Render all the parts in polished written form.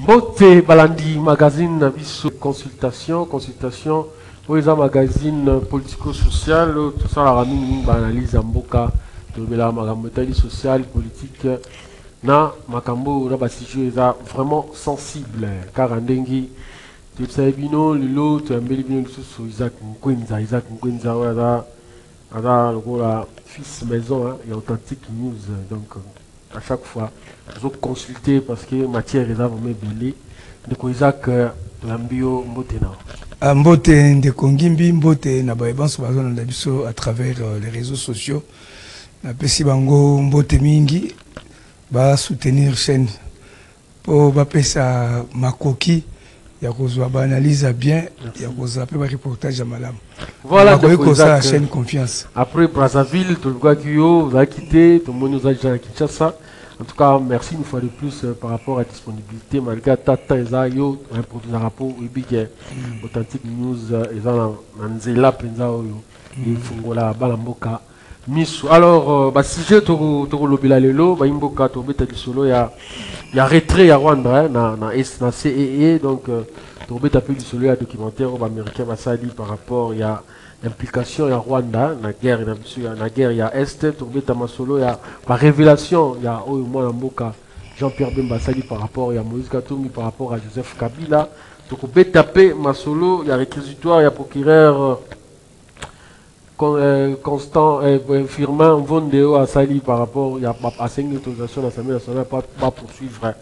Mbote Balandi magazine biso consultation pour les magazine politico-social tout ça la ramine analyse mboka de la makambo social politique na makambo na basiju eza vraiment sensible car ndengi tu sais bino lilo tu ambeli bino sur Isaac Nkwenza wala ada la fils maison hein, et authentique news donc à chaque fois je consulter parce que matière est vraiment belée de quoi Isaac l'ambio mbotena mbote de kongimbi mbote na baebanso bazona na biso à travers les réseaux sociaux na pesi bango mbote mingi ba soutenir chaîne pour ba pesa makoki ya kozwa ba analyse bien ya kozwa pe ba reportage à malam voilà donc ça chaîne confiance après Brazzaville tout le gars qui vous a quitté tout le monde nous a déjà Kinshasa. En tout cas, merci une fois de plus par rapport à la disponibilité. Malgré Tata Ezayo, un produit rapport, authentique news, Nzela Penzao, et Fungola Balamboka. Alors, si j'ai tout lobila lelo, Imboka, Tobeta du solo, il y a retrait à Rwanda, na CEE, donc Tobeta du solo, il y a documentaire américain, Basadi par rapport, il y a implication il y a Rwanda la guerre il y a Est Tourbeta Masolo il y a la révélation il y a moi Mboka Jean-Pierre Bemba Sali par rapport il y a Moïse Katumbi par rapport à Joseph Kabila Tourbeta Masolo il y a réquisitoire il y a procureur Constant Firmin Vondeo à Sali par rapport il y a assigné autorisation de l'Assemblée nationale pas poursuivre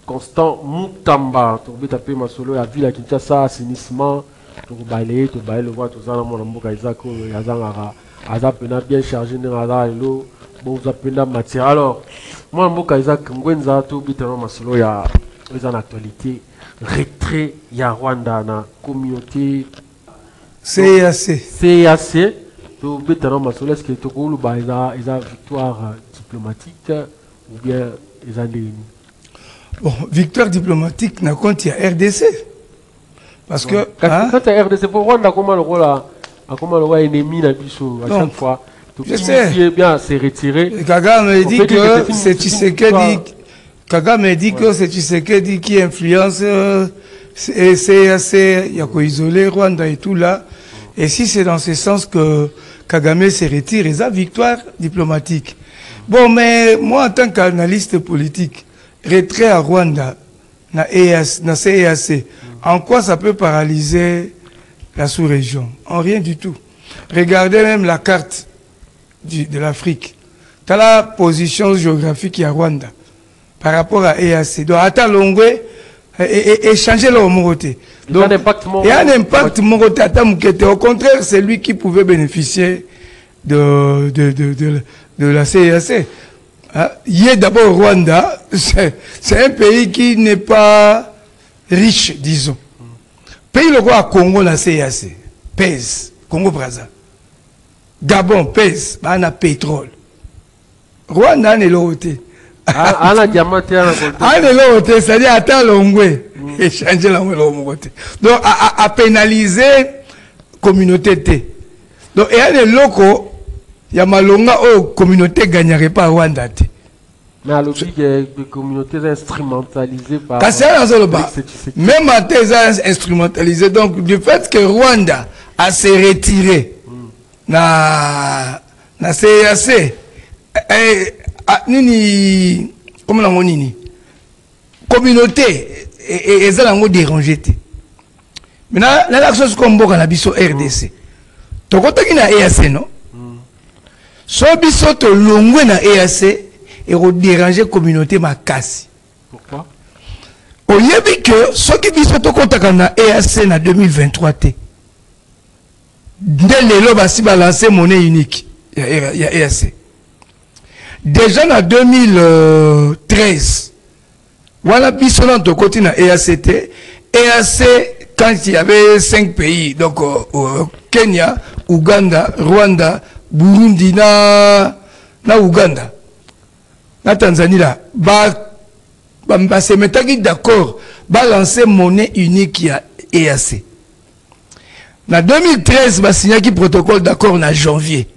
Constant Moutamba Tourbeta Masolo il y a ville à Kinshasa assainissement pour balayer, le voir tout ça dans mon amboka Isaac, Azapena bien chargé dans l'eau, bon vous appelez la matière. Alors, moi amboka Isaac, Ngwenza, tout bitement masolo, il y a en actualité, retrait, il y a Rwanda, na communauté CAC, tout bitement masolo, est-ce que tout le monde a une victoire diplomatique ou bien ils ont des... Bon, victoire diplomatique, n'a compte, il y a RDC. Parce que quand tu as RDC pour Rwanda, comment le roi ennemi à chaque fois. Je sais bien, c'est retiré. Kagame dit que c'est Tshisekedi. Kagame dit que c'est Tshisekedi qui influence CAC, il y a qu'à isoler Rwanda et tout là. Et si c'est dans ce sens que Kagame se retire, il y a victoire diplomatique. Bon, mais moi en tant qu'analyste politique, retrait à Rwanda, na CAC. En quoi ça peut paralyser la sous-région? En rien du tout. Regardez même la carte de l'Afrique. Tu as la position géographique à Rwanda par rapport à EAC. Donc, attends, Longwe, et changer leur moroté. Donc, il y a un impact moroté à Tamukete. Au contraire, c'est lui qui pouvait bénéficier de la CAC. Il est d'abord Rwanda. C'est un pays qui n'est pas riche, disons. Pays le roi Congo, la CAC, pèse, Congo-Brazza. Gabon, pèse, on a pétrole. Rwanda, n'est l'autre. On a diamanté, on est l'autre, c'est-à-dire, attends l'ongwe, et changer l'ongwe. Donc, à pénaliser la communauté. Donc, il y a des locaux, il y a malonga, la communauté ne gagnerait pas Rwanda. Mais à l'objet des communautés instrumentalisées par... Même à tes instrumentalisées. Donc, du fait que Rwanda a se retiré na CAC, comment on dit, communauté, et ça l'a dérangé. Maintenant, la chose comme on a biso RDC. Tu as na EAC, non? So biso to longwe na EAC, et redéranger la communauté makasi. Pourquoi? Au lieu que ceux qui disent que na EAC en 2023 dès le lobby si balancer monnaie unique il y a EAC. Déjà en 2013 voilà biso to côté na EAC quand il y avait 5 pays donc Kenya, Ouganda, Rwanda, Burundi na Ouganda. La Tanzanie là, se mettait d'accord, lancer monnaie unique à EAC. En 2013, va signer un protocole d'accord en janvier.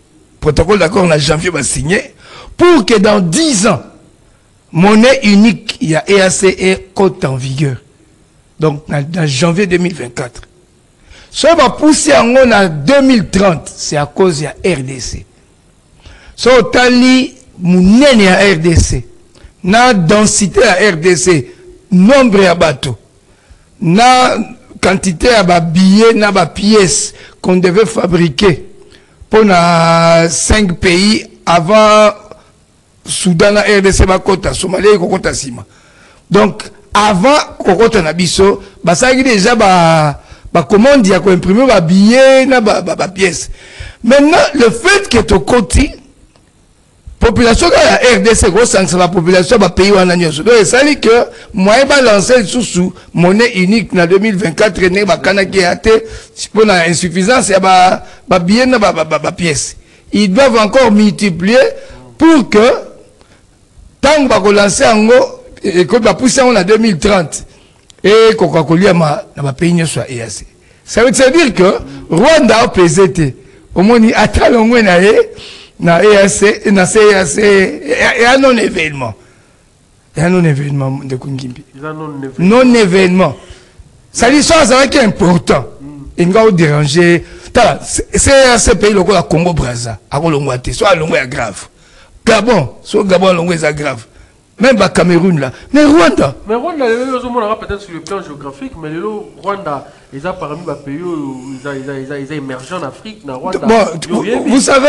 Protocole d'accord en janvier va signer pour que dans 10 ans, monnaie unique, il y a EAC et compte en vigueur. Donc, dans janvier 2024. Si on va pousser en 2030, c'est à cause de la RDC. Si on tali mounene à RDC, na densité à RDC, nombre à bateaux, na quantité à billets, na pièces qu'on devait fabriquer pour 5 pays avant Soudan, la RDC, Bakota, Somalie, Kokota Sima. Donc, avant Kokota Nabiso, ça y est déjà, commande, il y a quoi imprimer, billet, pièces. Maintenant, le fait que tu côté, population de la RDC, la population va payer en année. Donc, ça veut dire que moi, je vais lancer sous monnaie unique en 2024, il y a une insuffisance, il y a des billets, des pièces. Ils doivent encore multiplier pour que, tant que va lancer en haut, et que va pousser en 2030, et Coca-Cola va payer sur EAC. Ça veut dire que Rwanda a pesé, au moins, il attend au moins na EAC, na CAC, et un non-événement. Il y a un non-événement de Kungimbi. Non-événement. Ça dit ça, c'est important. Il va déranger. C'est ce pays, le Congo-Brazza, à Kolongwate, soit à Longwe grave. Gabon, soit Gabon, Longwe est grave. Même le Cameroun là. Mais Rwanda. Mais Rwanda, peut-être sur le plan géographique, mais le Rwanda, ils ont parmi les pays ils ont émergé en Afrique. Rwanda. Bon, vous savez,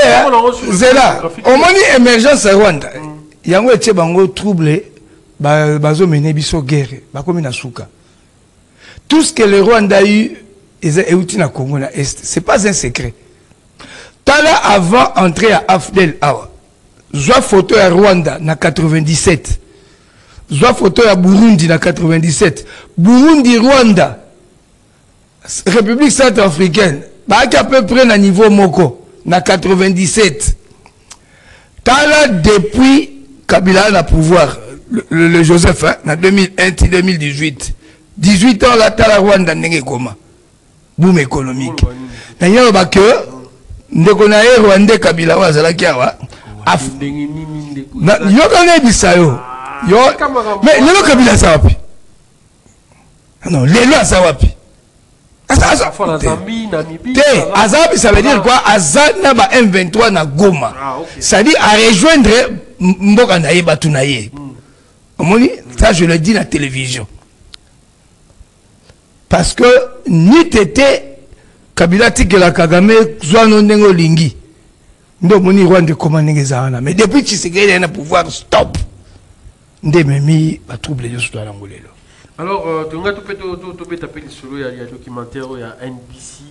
c'est là. Au moins, émergence à Rwanda. Il y a un troublé, bazo mené biso guerre, comme na souka. Tout ce que le Rwanda a eu, ils ont eu na Congo na Est. C'est pas un secret. Tala avant d'entrer à Afdel Awa. Zoa photo à Rwanda na 97. Zoa photo à Burundi na 97. Burundi, Rwanda, République centrafricaine, bah à peu près na niveau Moko na 97. Tala depuis Kabila na pouvoir le Joseph hein, na 2001-2018. 18 ans là Tala Rwanda n'engé comment? Boom économique. D'ailleurs bah que ndekona Rwanda Kabila wa zalaki awa. Yo connais Bisayo. Yo mais le Kabila ça wapi? Non, les lois ça wapi? Azabi ça veut dire quoi? Azana ba M23 na Goma. Ça dit à rejoindre Mboka na Yeba Tunaye. Ça je le dis à la télévision. Parce que ni tété Kabila tikela Kagame zwana ndengo lingi. Mais depuis Tshisekedi a un pouvoir stop. Ndememi va troubler le soutien angolais. Alors, tu as tapé sur il y a un documentaire, il y a NBC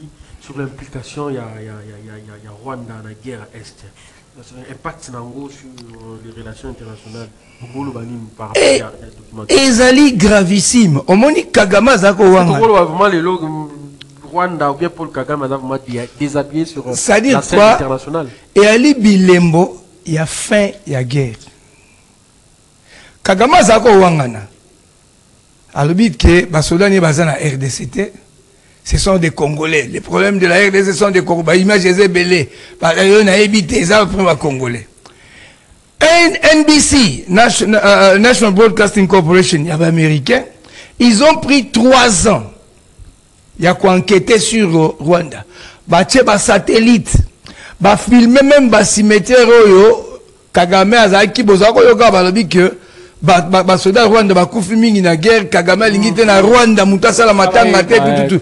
sur l'implication, il y a Rwanda dans la guerre à Est. Impact sur les relations internationales. Et Zali gravissime. Au moins, Kagame Zako Wanga. Rwanda ou bien Paul Kagame a déshabillé sur la scène internationale. Et Ali Bilembo, il y a faim, il y a guerre. Kagame Zako Wangana. Alors, que Basodani Bazana RDCT, ce sont des Congolais. Les problèmes de la RDC sont des Congolais. Image des belé. Par exemple, on a évité ça pour les Congolais. NBC, National Broadcasting Corporation, il y avait américain. Ils ont pris 3 ans. Il y a quoi enquêter sur Rwanda. Bache ba satellite. Ba filmer même ba cimetière oyo. Kagame azaki bozako yoga ba lobi que ba soda Rwanda ba kufi mingi na guerre Kagame lingite na Rwanda mutasa la matanga te tout.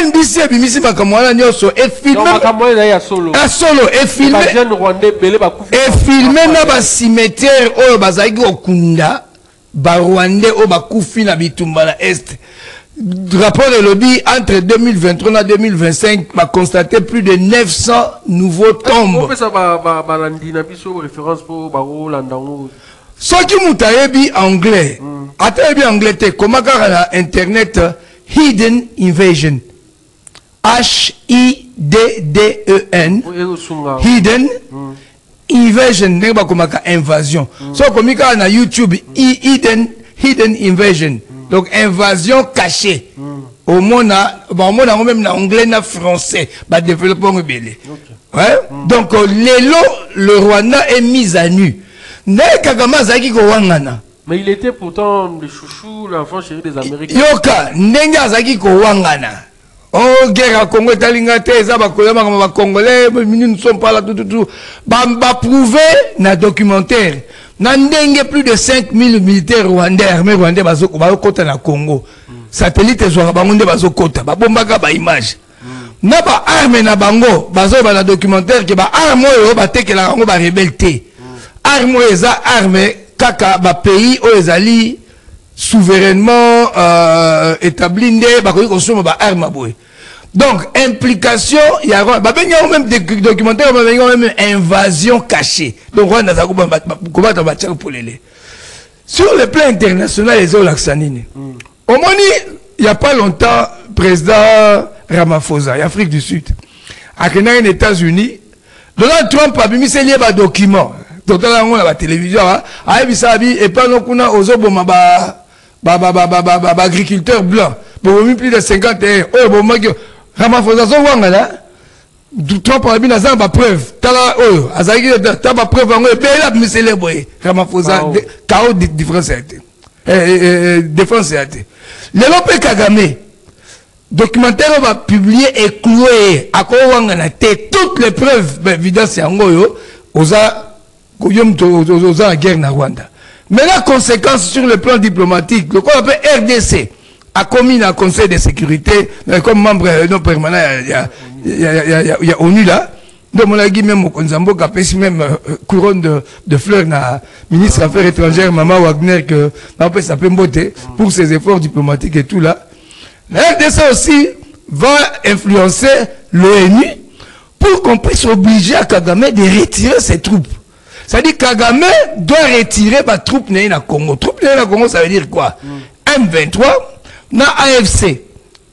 NBC bimisi makamwana nyoso et filmer. Makamwana ya solo. A solo et filmer. Ba jeune Rwandais belé ba kufi. Et filmer na ba cimetière oyo bazaki okunda ba Rwandais o ba kufi na bitumba na Est. Rapport de lobby entre 2023 et 2025 va constater plus de 900 nouveaux tombes. Ce qui m'ont anglais, anglais, comment on internet Hidden Invasion. H-I-D-D-E-N. Hidden Invasion. Invasion. So, comme on a YouTube, Hidden Invasion. Donc, invasion cachée. Au monde, même en anglais, en français, développement rebelle. Ouais? Donc, le Rwanda est mis à nu. Ne Kagame Zaki ko wangana. Mais il était pourtant le chouchou, l'enfant chéri des Américains. Yoka, Nenga Zaki Kowangana. Oh, guerre à Congo, Talingate, Zaba Koyama, Congolais, nous ne sommes pas là, tout. Bamba prouvé, na documentaire. Nandenge plus de 5000 militaires rwandais, armés rwandais, bazoko, kota na Congo. Satellite, Zorabangunde, bazokota, babombaka, ba image. Naba arme na bango, bazo, ba na documentaire, que ba arme, ba teke la rango, ba rebelle. Arme, eza arme, kaka, ba pays, o ezali, souverainement établi donc implication il y a même des documentaires même invasion cachée donc sur le plan international les Olaxanine au moins il y a pas longtemps président Ramaphosa Afrique du Sud à les États-Unis Donald Trump a mis ses liens documents donc dans la télévision et pas non qu'on a aux agriculteur blanc bon plus de 51 oh bon moi Ramaphosa so wanga là Trump a mis dans ba preuve tala oh azaki ta ba preuve ngo pe la misele boy Ramaphosa chaos différence défense le lope Kagame documentaire va publier et clouer à ko wanga na toutes les preuves évidence yango yo oza koyom oza en guerre na Rwanda. Mais la conséquence sur le plan diplomatique, le qu'on appelle RDC a commis un conseil de sécurité, comme membre non permanent, il y a ONU là. Donc on a dit même au Konzambo qui a payé même couronne de fleurs na ministre des Affaires étrangères Maman Wagner que on peut s'appeler Mbote pour ses efforts diplomatiques et tout là. La RDC aussi va influencer l'ONU pour qu'on puisse obliger à Kagame de retirer ses troupes. C'est-à-dire que Kagame doit retirer ma troupe na Congo. Troupe na Congo, ça veut dire quoi? M23, na AFC,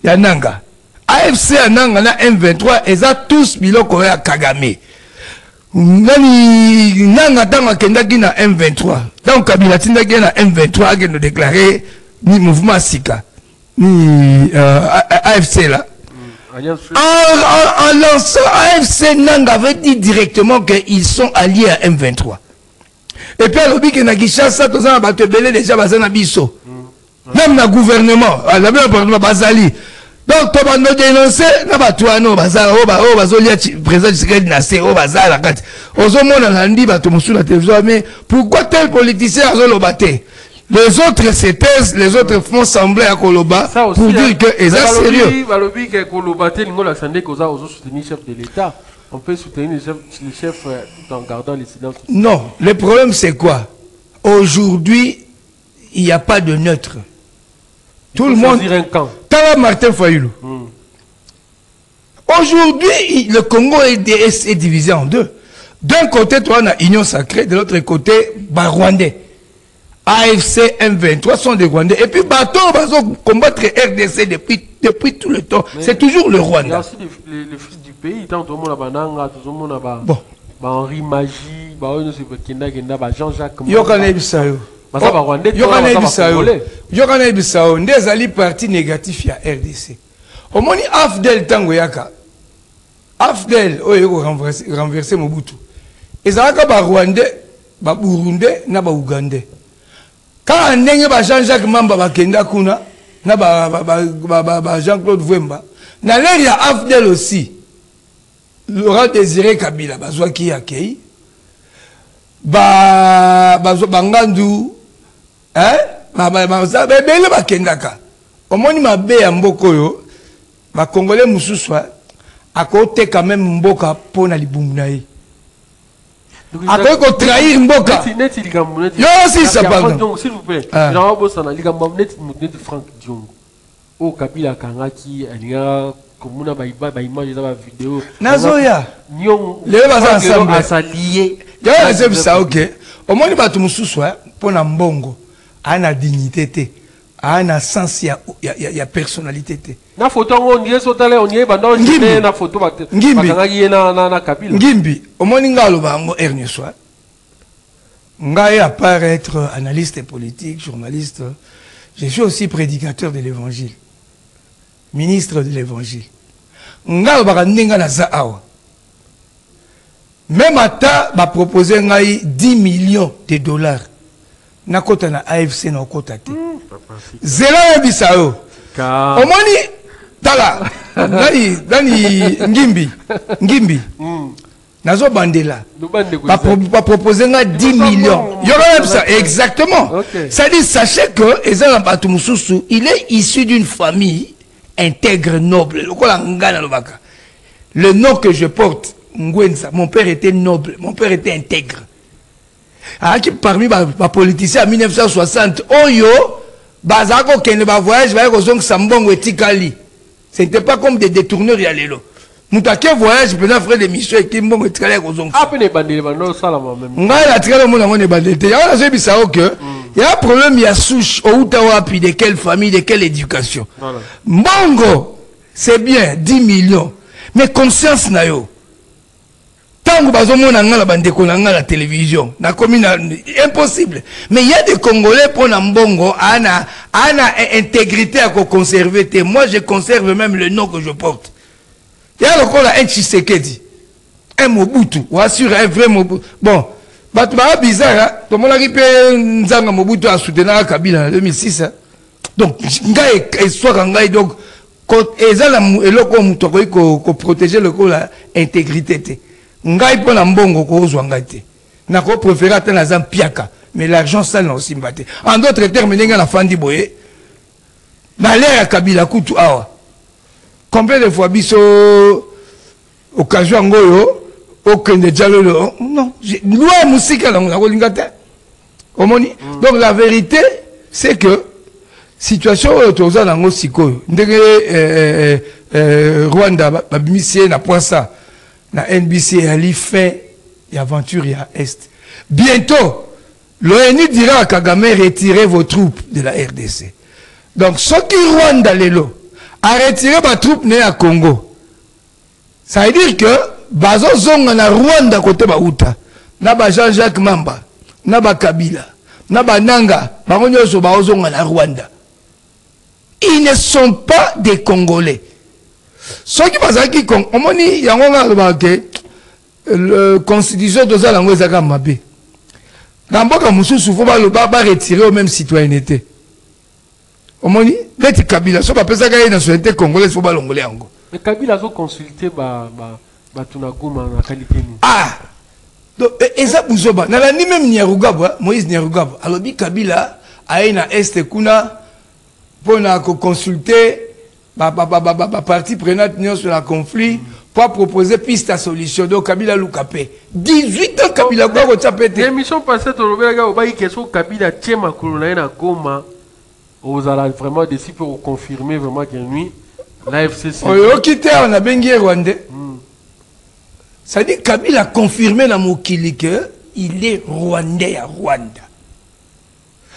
Yananga. AFC, Yananga, na M23, ils ont tous biloko ya Kagame. Nanga tanga kendaki na M23. Donc Kabila tindaki na M23 a nous déclarer ni mouvement Sika, ni AFC là. En lançant AFC, Nanga avait dit directement qu'ils sont alliés à M23. Et puis, à l'objet que Nagishasa, tout ça, va te belé déjà, Bazana Bisso. Même le gouvernement, la gouvernement Bazali. Donc, tu vas nous dénoncer, Nabatouano, Bazar, Bazolia, président du secret de Nassé, Bazar, la carte. Ozomon, on a dit, sur la télévision, mais pourquoi tel politicien a zolobaté? Les autres se taisent, les autres font sembler à Koloba pour dire que c'est sérieux. On peut soutenir le chef tout en gardant les silences. Non, le problème c'est quoi? Aujourd'hui, il n'y a pas de neutre. Tout le monde. Tala Martin Fayoulou. Aujourd'hui, le Congo est divisé en deux. D'un côté, toi, on a Union Sacrée, de l'autre côté, Rwandais. AFC, M23 sont des Rwandais. Et puis, bateau, va combattre RDC depuis tout le temps. C'est toujours le Rwanda. Il y a aussi les fils du pays. Tant tout le monde a Bananga, tout le monde a Henri Magie, Jean-Jacques. Yokane Bissau. Yokane Bissau. Des alliés partis négatifs à RDC. Au moins, Afdel Tangoyaka. Afdel, renverser Mobutu. Et ça va Rwandais, Burundais, Naba Ougandais. Quand on a Jean-Jacques Mamba Bakenda Kuna, Jean-Claude Vwemba, na l'air ya Afdel aussi, Laurent Désiré Kabila, Bazouaki Akei, Bangandu, Bele Bakendaka. Au moins, il m'a bé à Mbokoyo, ma Congolais Moussouswa, à côté quand même Mboka Pona Libumnaï. Après qu'on trahir Mboka. Yo aussi ça pardon. S'il vous plaît. Jean Bossana, les gambam net Franck Diong. Au Kabila Kangaki, Ania, Komuna ba image za ba vidéo. Nazoya. Nyong. Les bazar ensemble. Asalié. Yo c'est ça OK. Au moins ba tu mususwa pour na mbongo. Ana dignité. Ana sens ya personnalité. Na photo on y est sotale on y est bandon na photo bakangaki na Kabila. Ngimbi, au moins ngalo ba ngo ernie soir. Ngai à part être analyste politique, journaliste, je suis aussi prédicateur de l'évangile. Ministre de l'évangile. Ngalo ba ndinga na za awa. Même ata ba proposer ngai 10 millions de dollars na kota na AFC na kota te zela ya bisao omoni tala nani ngimbi nazo bandela ba proposer nga 10 millions yoro ça exactement ça dit sachez que ezala batu mususu il est issu d'une famille intègre noble lokola ngana lobaka le nom que je porte Ngwenza mon père était noble mon père était intègre qui parmi les politiciens en 1960 oyo bazako kende ba voyage ba ko zong sambongo etikali c'était pas comme des détourneurs ya lelo mutake voyage pendant frère de mission et qui mbongo etikali ko zong apene bandele bando sala même ngai la tikala mona ngone bandele ya na zebi sao que il y a un problème ya souche au utawapi de quelle famille de quelle éducation mbongo c'est bien 10 millions mais conscience na yo tango bazomona ngala bandeko na ngala télévision na commune impossible mais il y a des Congolais pour na mbongo ana intégrité à conserver te moi je conserve même le nom que je porte il y a le un Tshisekedi un Mobutu ou assure un vrai Mobutu bon batu ba bizarre to mona ripe nzanga Mobutu a soutenir Kabila en 2006 donc ngai histoire ngai donc quand ezala eloko muto ko protéger le la intégrité te ngai pona mbongo ko ozwa ngai te na ko préférer atana za piaka mais l'argent ça non simbate en d'autres termes ninga la fandi boye na l'air Kabila kutu awa combien de fois biso occasion ngoyo okende jalolo non loi musika na kolinga te omoni donc la vérité c'est que situation autoza nango sikoyo ndenge Rwanda babimisie na poisa na NBC ali fait l'aventure à Est. Bientôt, l'ONU dira à Kagame retirez vos troupes de la RDC. Donc, ce qui Rwanda lelo a retiré ma troupe né à Congo. Ça veut dire que bazo zonga na Rwanda côté Bauta, na ba Jean-Jacques Mamba, na ba Kabila, na ba Nanga, bango so ba zonga na Rwanda. Ils ne sont pas des Congolais. Ceux qui passent qui on moni yango nga le constitution de ça langue ezaka mabe. Na mboka mususu faut ba retirer au même citoyenneté. On moni leti Kabila so ba pesa ka nationalité congolaise faut ba longole yango. Mais Kabila zo consulter ba tunagoma na qualité ni. Ah. Donc eza buzoba na la ni même Nyarugabo Moïse Nyarugabo alobi Kabila aina est kuna pona ko consulter partie prenante sur le conflit pour proposer piste à solution. Donc Kabila Loukapé 18 ans Kabila Goma Tchapete. L'émission passée au Robert au Baï question Kabila Tchema Kolona Goma aux ala vraiment décidé pour confirmer vraiment qu'il nuit l'AFC. Au quitté on a bengi Rwandais. Ça dit Kabila a confirmé dans Mokili que il est Rwandais à Rwanda.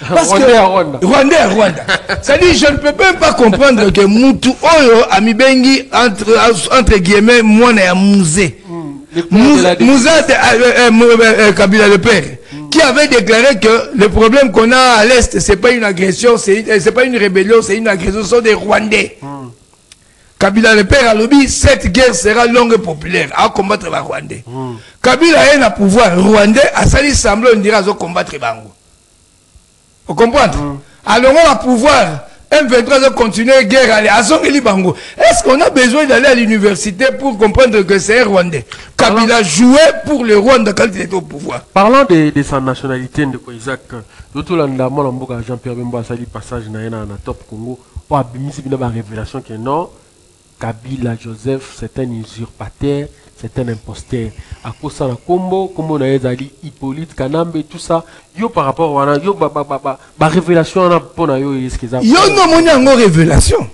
Parce que Rwanda. Ça dit, je ne peux même pas comprendre que Moutou Oyo a mis bengi entre guillemets moi et Mouzé. Mouza Kabila le père, qui avait déclaré que le problème qu'on a à l'Est, c'est pas une agression, c'est pas une rébellion, c'est une agression, ce sont des Rwandais. Kabila le père a lobby, cette guerre sera longue et populaire à combattre les Rwandais. Kabila a un pouvoir Rwandais, à salir semblant, on dira à combattre les Bango. Vous comprenez? Alors on va pouvoir M23 de continuer la guerre à Libango. Est-ce qu'on a besoin d'aller à l'université pour comprendre que c'est un Rwandais? Kabila jouait pour le Rwanda quand il était au pouvoir. Parlant de sa nationalité, de Isaac, d'autres Jean-Pierre Bemba a sali passage na top Congo. Pour abimisi une révélation que non, Kabila Joseph, c'est un usurpateur, c'est un imposteur. À cause de la combo, comme on a dit, Hippolyte, Kanambe, tout ça, yo par rapport à yo révélation pour na yo est-ce qu'ils ont yo non mon révélation.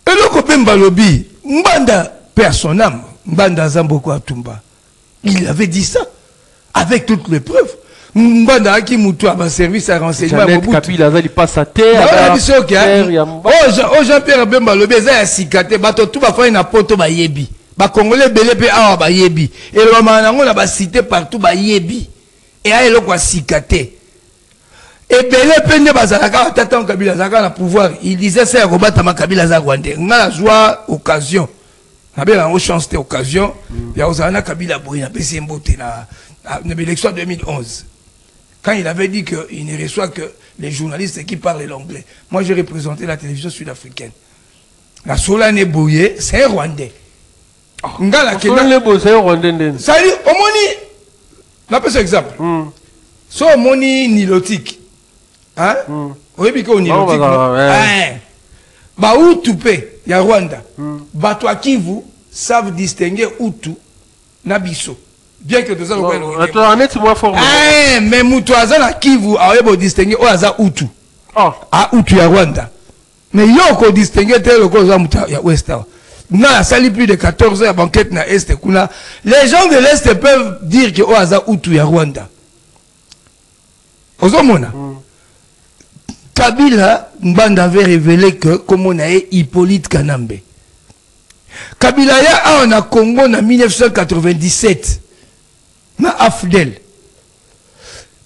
Et le copain Balobi, Mbanda personnel, Mbanda Zamboko Atumba, il avait dit ça avec toutes les preuves. Mbanda qui moutoua un service à renseignement Kabila il passe à terre. Oh Jean-Pierre Bemba Lobi ça sikate bato tout ba fa na poto ba yebi. Ba Congolais belé pe awa ba yebi. Et le manango na ba cité partout ba yebi. Et a eloko sikate. Et belé pe ne bazalaka tata Kabila zaka na pouvoir. Il disait ça robata ma Kabila za Rwandais. Nga joie occasion. Na bela o chance de occasion. Ya ozana Kabila boy na pesi mbote na l'élection 2011. quand il avait dit qu'il ne reçoit que les journalistes qui parlent l'anglais. Moi, j'ai représenté la télévision sud-africaine. La Solane Boye, c'est un Rwandais. La Solane Boye, c'est un Rwandais. Ça dit, au moni, là, c'est exemple. So, au moni nilotique. Hein? Oui, parce qu'on nilotique. Bah, Hutu, il y a Rwanda. Bah, toi, Kivu, savent distinguer Hutu, Nabiso. Bien que tout ça, mais Moutouaza na Kivu a eu distinguer Oaza Hutu. Ah, Hutu ya Rwanda. Mais yoko distinguer tel le cause ya Ouest. Na sali plus de 14 heures à banquette na Est kuna. Les gens de l'Est peuvent dire que Oaza Hutu ya Rwanda. Ozomona. Kabila Mbanda avait révélé que comme on a Hippolyte Kanambe. Kabila ya a Congo en 1997. Na Afdel.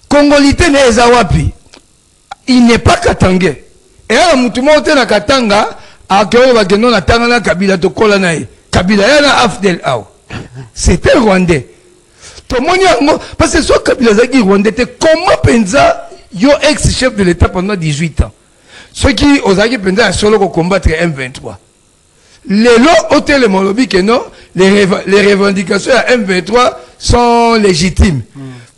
Congolité n'est Zawapi. Il n'est pas Katangé. Et là, Moutouma na Katanga, a Kyo Bageno na Tangana Kabila to Kolanae. Kabila ya na Afdel Ao. C'était Rwandais. Tout le monde parce que ce Kabila Zaki Rwandais, comment pensa yo ex-chef de l'État pendant 18 ans. Ceux qui osent pensa solo pour combattre M23. Les lots hôtel et Molobi que non, les revendications à M23 sont légitimes.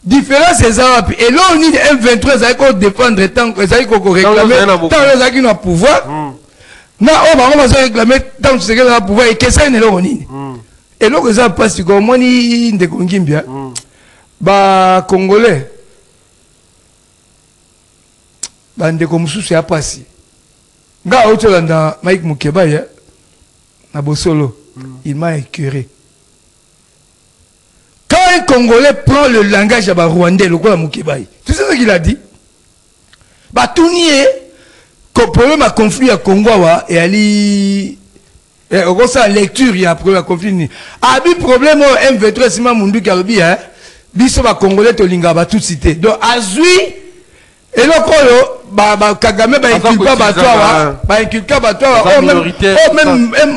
Différence c'est ça. Et là on dit M23 ça qu'on défendre tant que ça qu'on réclamer tant que ça qui n'a pouvoir. Na on va réclamer tant que ça qui n'a pouvoir et que ça n'est là on dit. Et là que ça passe comme moi ni de Kongimbia. Bah congolais. Bah ndeko mususu ya pasi. Nga otolanda Mike Mukeba ya na Bosolo, il m'a écœuré. Quand un Congolais prend le langage à Rwandais, le quoi Mukebaï, tu sais ce qu'il a dit? Bah tout nié, que le problème à conflit à Congo et ali, et au sa lecture il y a problème à conflit. Ah bi problème au M23 sima mundu karobi hein, biso ba Congolais to linga ba tout cité. Donc azui et le colo Kagame ba inculpa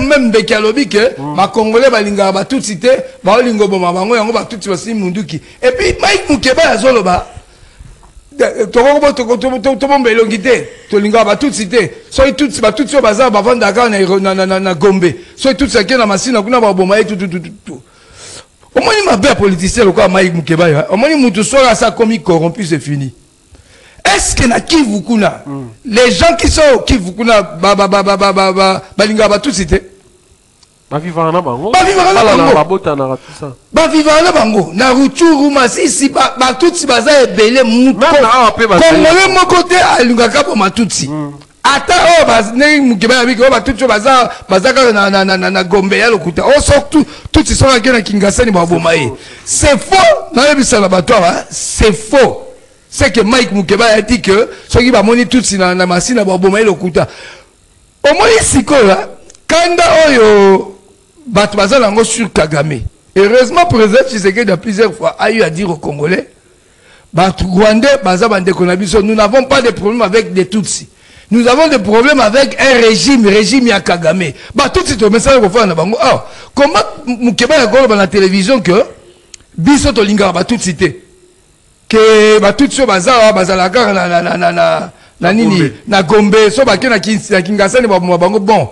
même Bekalobi que ma Congolais ba linga ba tout cité ba lingo boma bango yango ba tout basi munduki et puis Mike Mukeba azolo ba to bombe longité to linga ba tout cité so tout ba tout so baza ba vanda ka na Gombe so tout ça qui na masina kuna ba boma et tout au moins il m'a bien politicien le quoi Mike Mukeba au moins mutu so ça comme corrompu c'est fini. Est-ce que na Kivukuna, les gens qui sont au Kivukuna, balinga ba tout cité. Ba vivana bango. Ba vivana bango. Ba botana tout ça. Ba vivana bango. Na Rutshuru Masisi ba tout si baza ebele muko. Congolais mon côté alinga ka po matutsi. Ata o bas ne mukeba biko ba tout baza na Gombe ya lokuta. O surtout tout ils sont là na Kingasani ba bomaye. C'est faux. Na yebisa na batwa, c'est faux. C'est que Mike Mukeba a dit que ceux qui va monter tout si na machine à bomaye le kuta. Au moins ici là, kanda oyo batbaza lango sur Kagame. Heureusement président Tshisekedi a plusieurs fois a eu à dire aux Congolais, Rwandais baza bande konabiso, nous n'avons pas de problème avec des Tutsis. Nous avons des problèmes avec un régime ya Kagame. Tout c'est un message qu'on fait na bango. Comment Mukeba a dit dans la télévision que biso to linga ba tout cité. Que tout ce bazar la gare na nini na Gombe so ba na Kingasani ba bango bon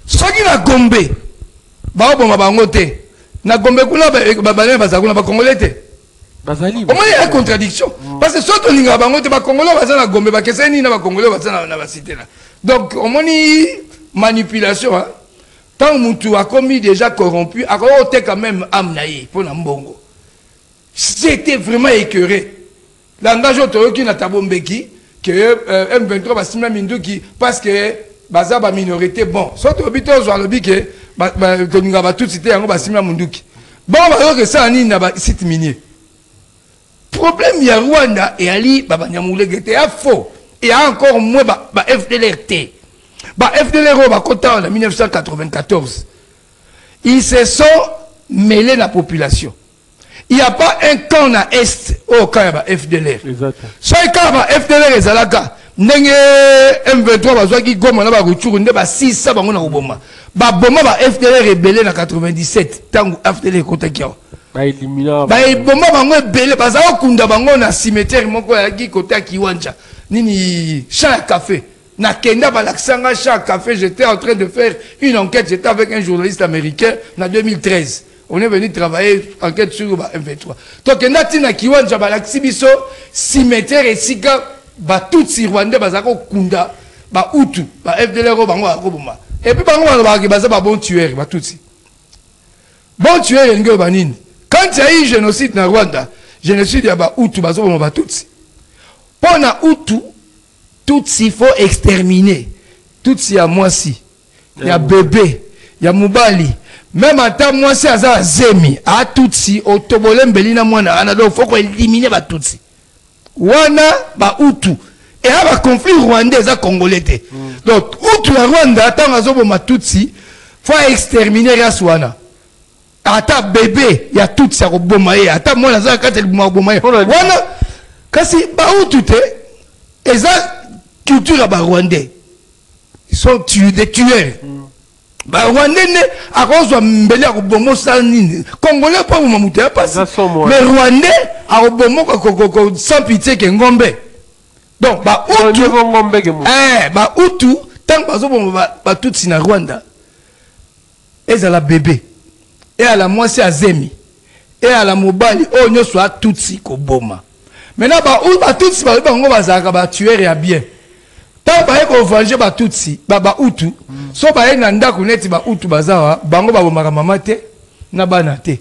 so ki na Gombe ba bango te na Gombe kuna ba bazar kuna ba Congolais te bazali au moins il y a une contradiction parce que surtout linga bango te ba Congolais bazar na Gombe ba keseni na ba Congolais bazar na ba cité là donc au moins manipulation hein tant mutu a commis déjà corrompu a côté quand même amnaï pour na mbongo. J'étais vraiment écœuré. Langage qui n'a pas bombeki que M23 va signer Minduki parce que baza ba minorité bon. Soit obito zo alobi que to va tout citer yango ba signer Minduki. Bon ba que ça ni na ba site minier. Problème ya Rwanda et Ali baba nyamulege était faux. Et encore moins ba FDLR. Ba FDLR ba kota en 1994. Ils se sont mêlés la population. Il n'y a pas un camp à Est au camp FDLR. Ce camp FDLR est à la gare. Nenge M23 bazwa ki goma na ba Rutshuru nde ba 6 bango na koboma. Ba boma ba FDLR rebelle na 97 tangu FDLR kota kiao. bomba bango ebele baza okunda bango na cimetière moko ya côté ya Kiwanja nini champ à café na kenda balaksanga champ à café. J'étais en train de faire une enquête, j'étais avec un journaliste américain en 2013. On est venu travailler enquête sur M23. Donc kenda tina Kiwanja balaksi biso cimetière esika ba tutsi rwandais bazako kunda ba utu ba FDLR bango akoboma. Et puis bango ba baza ba bon tueur ba tutsi. Bon tueur ngo banini. Quand il y a eu génocide na Rwanda, génocide ya ba utu bazoboma ba tutsi. Pona utu tutsi faut exterminer. Tutsi ya mwasi, ya bébé, ya mubali. Même en temps mwasi aza zemi, a tutsi otobole mbelina mwana anado faut éliminer ba tutsi. Wana ba utu. Et à ba conflit rwandais à congolais. Donc utu la Rwanda tant azoboma tutsi, faut exterminer race wana. Ata bébé ya tutsi ya koboma ye, ata mwana za kate boma ye. Wana kasi ba utu te eza culture ba rwandais. Ils sont des tueurs. Ba rwandais ne akozwa mbele ya kobomo sanini. Congolais pas mu mamuta ya passe. Mais rwandais a kobomo ko sans pitié ke ngombe. Donc ba utu ba utu tant bazo ba tutsi na Rwanda. Ezala bébé. Et à la moitié à Zemi. Et à la mobali, oh, nous soit tutsi koboma. Maintenant, bah, tutsi, bah, on va zaka, bah, tuer et à bien. Tant bah, qu'on venger, bah, tutsi, bah, utu. So, bah, nanda, connaît, bah, utu, bah, zawa, bah, on va bomara mamate, na banate.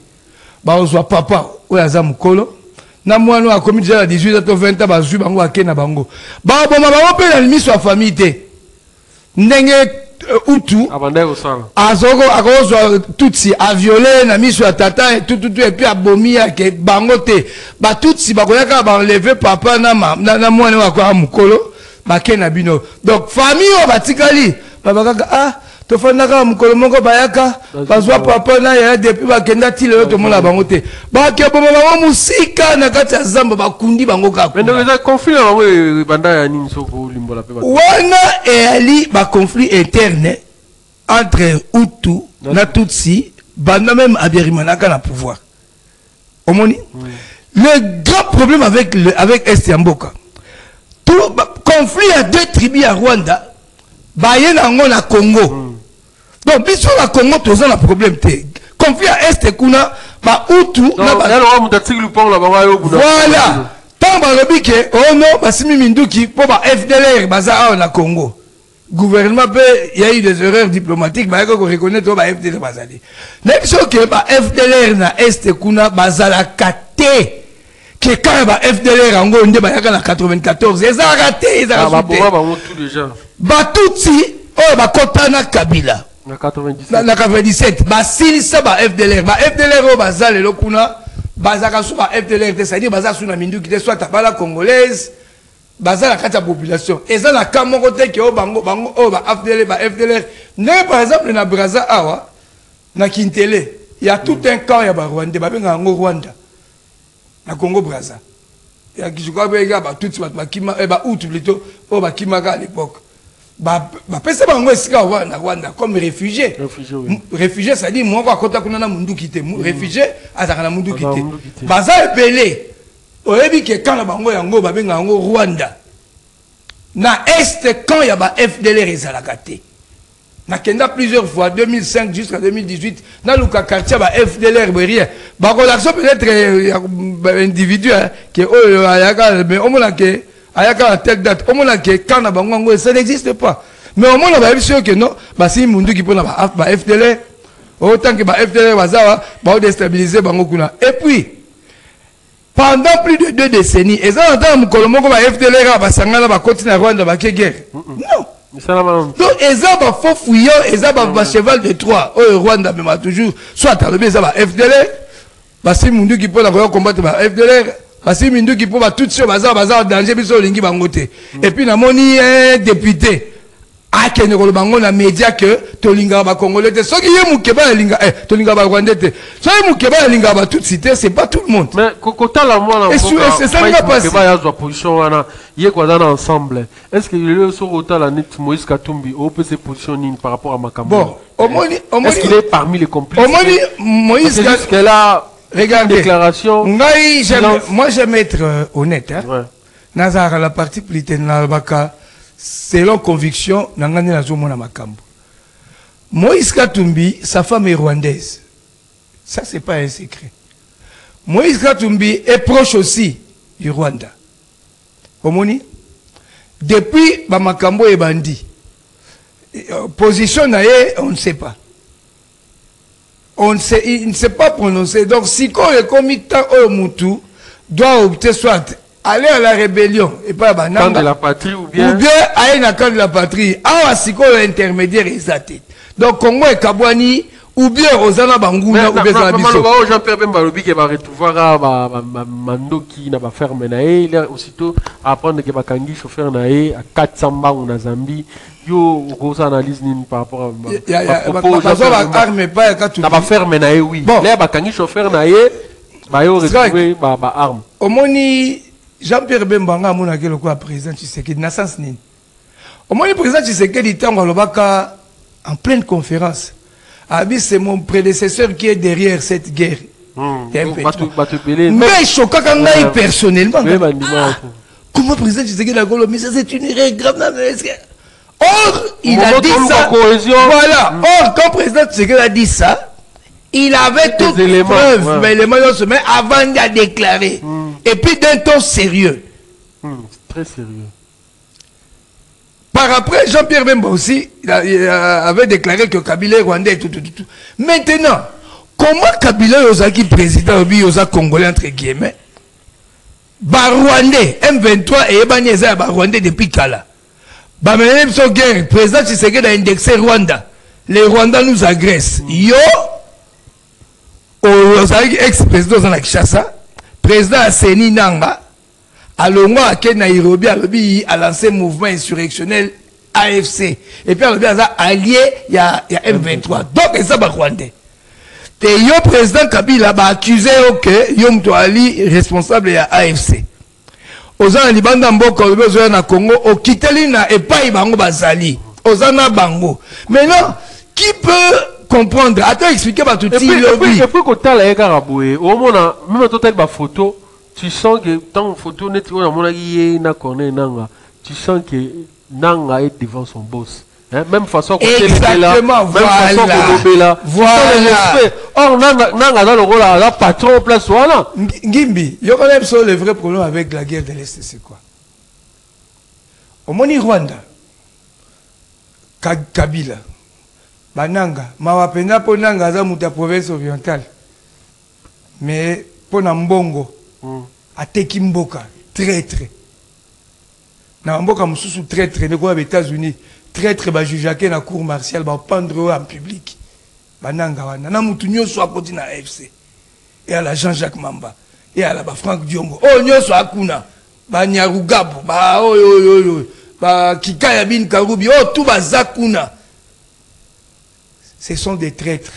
Bah, on soit papa, ou ya zamukolo. Na moi, nous, a commis déjà à 18 à 20 ans, bah, zu, bango, à kena bango. Bah, bon, maman, on peut l'ennemi soit famille, te. Nenge, utu azoko akozwa tutsi a violé na miso ya tata et tout et puis abomi ya ke bango te ba tutsi bakoyaka ba enlever papa na mwana wa kwa mukolo ba kena bino. Donc famille o batikali babaka ah to fandaka mukolo moko bayaka bazwa papa na ya depuis ba kenda tile to mona bango te ba ke bomo bango musika na kati ya zamba bakundi bango ka. Mais donc les conflits là banda ya nini soko limbola pe ba. Wana et ali ba conflit interne entre Hutu na Tutsi banda même Abiyarimana na pouvoir. Omoni le grand problème avec Est Yamboka. Tout conflit à deux tribus à Rwanda bayena ngo na Congo. Donc, biso la Congo, tous un problème. Conflit à Est et Kuna, ba Hutu, voilà. Tant ba robike, oh non, ba simi minduki, pour ba FDLR, baza na Congo. Gouvernement, il y a eu des erreurs diplomatiques, bah, qu'on reconnaît, ba FDLR, bazali. N'est-ce que ba FDLR na Est et Kuna, bazala kate. Que quand ba FDLR en Gonde, ba yaka na 94, ils ont raté, ils ont raté. Ba Tutsi, oh, ba Kotana Kabila. Na 97. Na 97. Ba silisa ba FDLR. Ba FDLR o bazale lokuna. Bazaka sou ba FDLR. C'est-à-dire bazaka sou na mindu qui te soit tabala congolaise. Bazala kata population. Et ça na kamoko te ke o bango o ba FDLR. Ne par exemple na Braza awa. Na Kintele. Il y a tout un camp ya ba Rwanda. Ba benga ngo Rwanda. Na Congo Braza. Il y a qui je crois ba tout ba kima ba Hutu plutôt. O ba kimaka à l'époque. Bah personne bango esika na Rwanda comme réfugié. Réfugié ça dit moi quoi kota kuna na mundu kité. Réfugié azaka na mundu kité. Baza epelé. Oyebi ke kana bango yango ba benga ngo Rwanda. Na Est quand ya ba FDLR ezalaka te. Na kenda plusieurs fois 2005 jusqu'à 2018 na luka quartier ba FDLR rien. Ba relaxo peut-être individu que oh ayaka mais on mona ke ayaka à telle date, au moins que quand na bango ça n'existe pas. Mais au moins on va sûr que non, bah si mundu qui prend ba FDLR, autant que ba FDLR bazawa, ba déstabiliser bango kuna. Et puis pendant plus de 2 décennies, et ça entend mukolomoko ba FDLR ba sangana ba continue à Rwanda ba guerre. Non. Donc et ça ba faux fouillon, et ça ba cheval de Troie. Au Rwanda même toujours soit à le ça ba FDLR, ba si mundu qui prend combattre ba FDLR. Parce que mindu qui peut tout sur bazar danger biso lingi bangote. Et puis na moni un député a que ne bango na média que to linga ba congolais te so ki ye mukeba linga to linga ba rwandais te. So ye mukeba linga ba tout cité c'est pas tout le monde. Mais kokota la moi là. C'est ça qui va passer. Ba ya zo position wana ye kwa dana ensemble. Est-ce que le so kota la net Moïse Katumbi au peut se positionner par rapport à Makambo? Bon, au moni est-ce qu'il est parmi les complices? Au moni Moïse Katumbi là regardez. Déclaration. Moi, j'aime être honnête. Hein? Ouais. Nazara, la partie politique, selon conviction, Nangani Nazomona Makambo. Moïse Katumbi, sa femme est rwandaise. Ça, c'est pas un secret. Moïse Katumbi est proche aussi du Rwanda. Omoni? Depuis Bamakambo et Bandi, position on ne sait pas. Il ne s'est pas prononcé. Donc, si on est commis au Moutou, doit opter soit aller à la rébellion et pas à camp de la patrie ou bien aller dans le camp de la patrie. Ah, si on est intermédiaire exact. Donc, Congo et Kabwani, ou bien Ozana Bangouna, ou bien Zabiso. Jean-Pierre Bembalobi qui va retrouver Mando qui n'a pas fermé. Il est aussitôt à apprendre que Bakangi chauffeur naé à 400 bancs en Zambie. Yo, grosse analyse par rapport à propos n'a pas fermé naé oui. Là Bakangi chauffeur naé, bah yo retrouver ba arme. Omoni Jean-Pierre Bembanga mona ke lokwa président Tshisekedi na sens nini. Omoni président Tshisekedi tango lobaka en pleine conférence. Abi, c'est mon prédécesseur qui est derrière cette guerre. Mais choquant quand personnellement. Comment le président Tshisekedi a dit mais ça c'est une erreur grave. Or, il a dit ça. Voilà. Or, quand le président Tshisekedi a dit ça, il avait toutes les preuves, mais les moyens mais avant de déclarer. Et puis d'un ton sérieux. Très sérieux. Par après, Jean-Pierre Bemba aussi, il avait déclaré que Kabila est rwandais et tout. Maintenant, comment Kabila est président ou congolais entre guillemets, rwandais, M23 et Ebaneza rwandais depuis Kala. Même son guerre, président Tshisekedi a indexé Rwanda. Les Rwandais nous agressent. Yo, ex-président de Kinshasa, président Aseni Nanga, à Longo, à Nairobi, a lancé un mouvement insurrectionnel AFC. Et puis, il a allié, il y a M23. Donc, c'est ça, Rwandais. Et le président Kabila a accusé que Yom Toali responsable de AFC. Ozana Libanda Mboko, au Congo, au Kitelina et pas Ibango Bazali. Ozana Bango. Maintenant, qui peut comprendre? Attends, expliquez pas tout de suite. Et puis, quand tu as la Garaboué, au moment où même tu as une photo, tu sens que dans la photo, tu sens que Nanga est devant son boss. Hein? Même façon qu'on est là, même façon qu'on est là. Voilà. Or, Nanga dans le rôle là, patron place voilà. Ngimbi, il y a le vrai problème avec la guerre de l'Est, c'est quoi? Au Moni Rwanda, Kabila, Bananga, Mawapenda pour Nanga, za muta province orientale. Mais pour Nambongo, à Tekimboka, traître. Namboka Moussou traître, ne quoi aux États-Unis, traître, bah jugeaké na cour martiale, bah pendre en public. Bananga wana, na mutunyo soit côté na AFC. Et à la Jean-Jacques Mamba, et à la Franck Diongo. Oh nyo soit akuna, bah Nyarugabo, bah bah Kikaya bin Karubi, oh tout bah Zakuna. Ce sont des traîtres.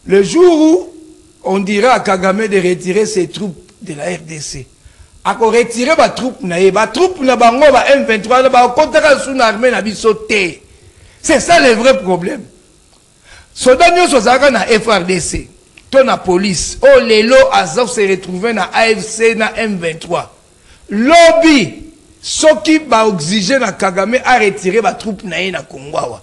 Le jour où on dira à Kagame de retirer ses troupes de la RDC. A retirer ma troupe ma troupe na bango ba M23 ba kontaka sous l'armée na bisoté. C'est ça le vrai problème. Soda nyo zaka na FRDC, to na police, oh lelo azaf se retrouver na AFC na M23. Lobby soki ba exiger na Kagame a retirer ba troupe na Congo.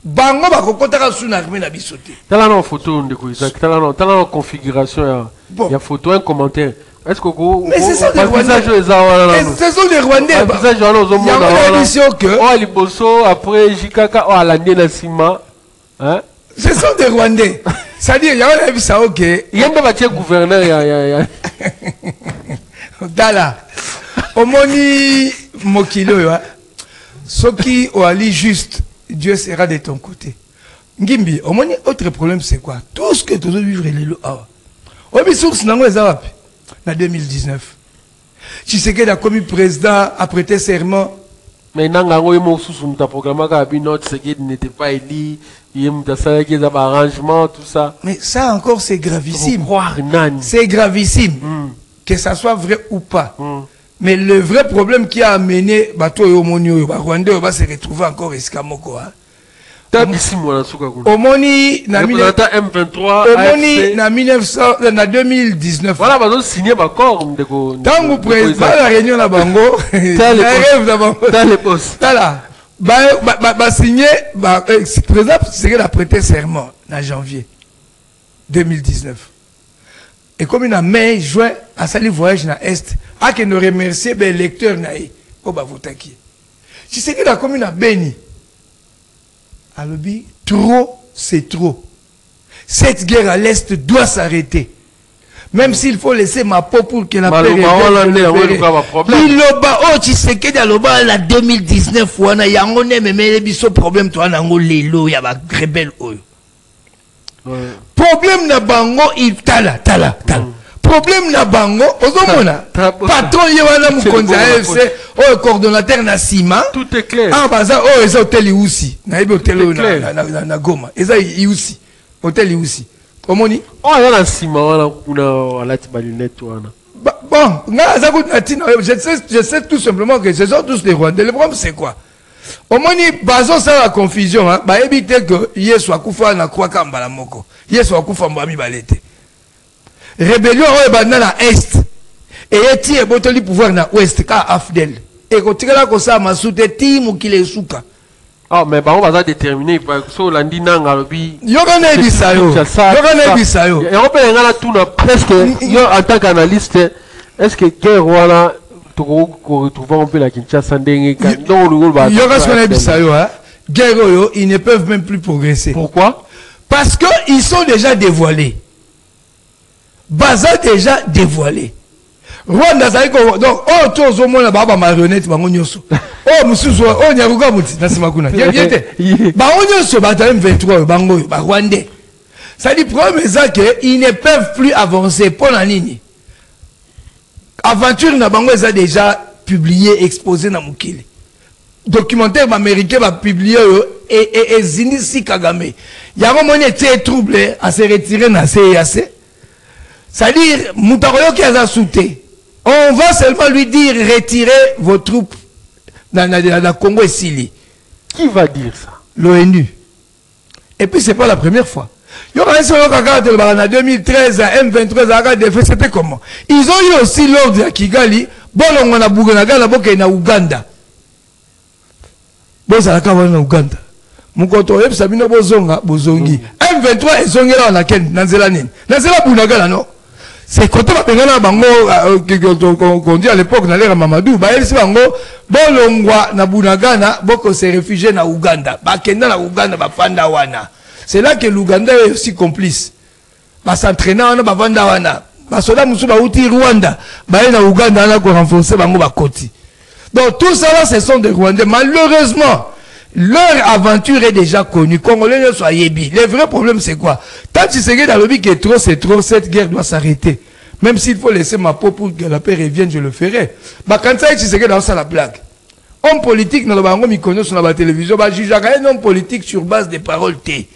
Bango ba kontaka sous l'armée na bisoté. T'as la photo ndeko Isaac, t'as la configuration il y a photo un commentaire. Est-ce que vous mais c'est ça des Rwandais. Ce sont des Rwandais. Il y a une émission que oh Liboso après Jikaka oh Alandi Nassima hein. Ce sont des Rwandais. C'est-à-dire il y a un avis ça OK. Il y a un gouverneur ya Dala. Omoni Mokilo Soki o ali juste Dieu sera de ton côté. Ngimbi, omoni autre problème c'est quoi? Tout ce que tu dois vivre les lots. Obi source nango ezawapi. En 2019. Tshisekedi a commis président, a prêté serment. Mais ta programme Tshisekedi n'était pas élu, il y a des arrangements, tout ça. Mais ça encore c'est gravissime. C'est gravissime. Que ça soit vrai ou pas. Mais le vrai problème qui a amené Bato Yomonio, Rwanda va se retrouver encore escamoko. Omoni na M23 na 2019. Voilà, bah signé d'accord Tango président la réunion la bango. T'as les postes. Voilà. Bah signé président c'est a prêté serment en janvier 2019. Et comme il a mai juin à sali voyage na est a que nous remercier ben lecteur naï au ba votaki. Tu sais que la commune a béni. Alobi, trop, c'est trop. Cette guerre à l'Est doit s'arrêter. Même s'il faut laisser ma peau pour que la paix revienne. Liloba, oh, tu sais que Daloba, la 2019, wana yangone mais biso problème toi nango lelo ya ba rebelle oyo. Problème na bango il tala. Problème na bango, ozomona. Patron yewana mukonza FC, oh coordonnateur na Sima. Tout est clair. Ah baza oh eza hôtel Iusi. Na ibe hôtel na Goma. Eza Iusi. Hôtel Iusi. Omoni? Oh ya na Sima wana kuna alati ba lunette wana. Bon, je sais tout simplement que ce sont tous les Rwandais. Le problème c'est quoi? Omoni bazo ça la confusion hein. Ba éviter que Yesu akufa na kwa kamba la moko. Yesu akufa mbami balete. Rébellion au banana est et eti ebotoli pouvoir na ouest ka afdel et kotikala ko sa masute timu kile suka. Ah mais ba on va déterminer so landi nanga lobi yoga na bisayo et on peut ngala tout presque yo en tant qu'analyste est-ce que guerre wala to retrouver un peu la Kinshasa ndenge donc le ba yoga so na bisayo hein guerre yo ils ne peuvent même plus progresser. Pourquoi? Parce que ils sont déjà dévoilés. Baza déjà dévoilé. Rwanda zaiko donc oh tozo mona baba marionnette bango nyoso. Oh musuzu oh nyaruka muti nasima kuna. Yete. Bango nyoso bata M23 bango ba Rwandais. Ça dit problème ça que ils ne peuvent plus avancer pour la ligne. Aventure na bango ça déjà publié exposé na mukili. Documentaire américain va publier et Zinisi Kagame. Yango mona était troublé à se retirer na CAC. C'est-à-dire, Moutaroyo qui a sauté. On va seulement lui dire retirez vos troupes dans Congo et Sili. Qui va dire ça? L'ONU. Et puis, ce n'est pas la première fois. Il y aura en 2013, à M23, c'était comment? Ils ont eu aussi l'ordre à Kigali, bon, on a Bougonaga, na Ouganda. Bon, ça a en Ouganda. Mukoto yeb sabino bozonga bozongi. M23 ezongela na ken nanzela nini? Nanzela Bounaga non? C'est quand on a pengana bango qu'on dit à l'époque na l'ère Mamadou, ba elisi bango bolongwa na Bunagana boko se réfugié na Ouganda. Ba kenda na Ouganda ba fanda wana. C'est là que l'Ouganda est aussi complice. Ba s'entraîner na ba fanda wana. Ba soda musu ba uti Rwanda, ba na Ouganda na ko renforcer bango ba koti. Donc tout ça là ce sont des Rwandais. Malheureusement leur aventure est déjà connue. Congolais ne soient yébi. Le vrai problème, c'est quoi? Tant que c'est dans le but que trop, c'est trop, cette guerre doit s'arrêter. Même s'il faut laisser ma peau pour que la paix revienne, je le ferai. Bah, quand ça, c'est dans ça la blague. Homme politique, dans le bango, il connaît sur la télévision, bah, juge un homme politique sur base des paroles T.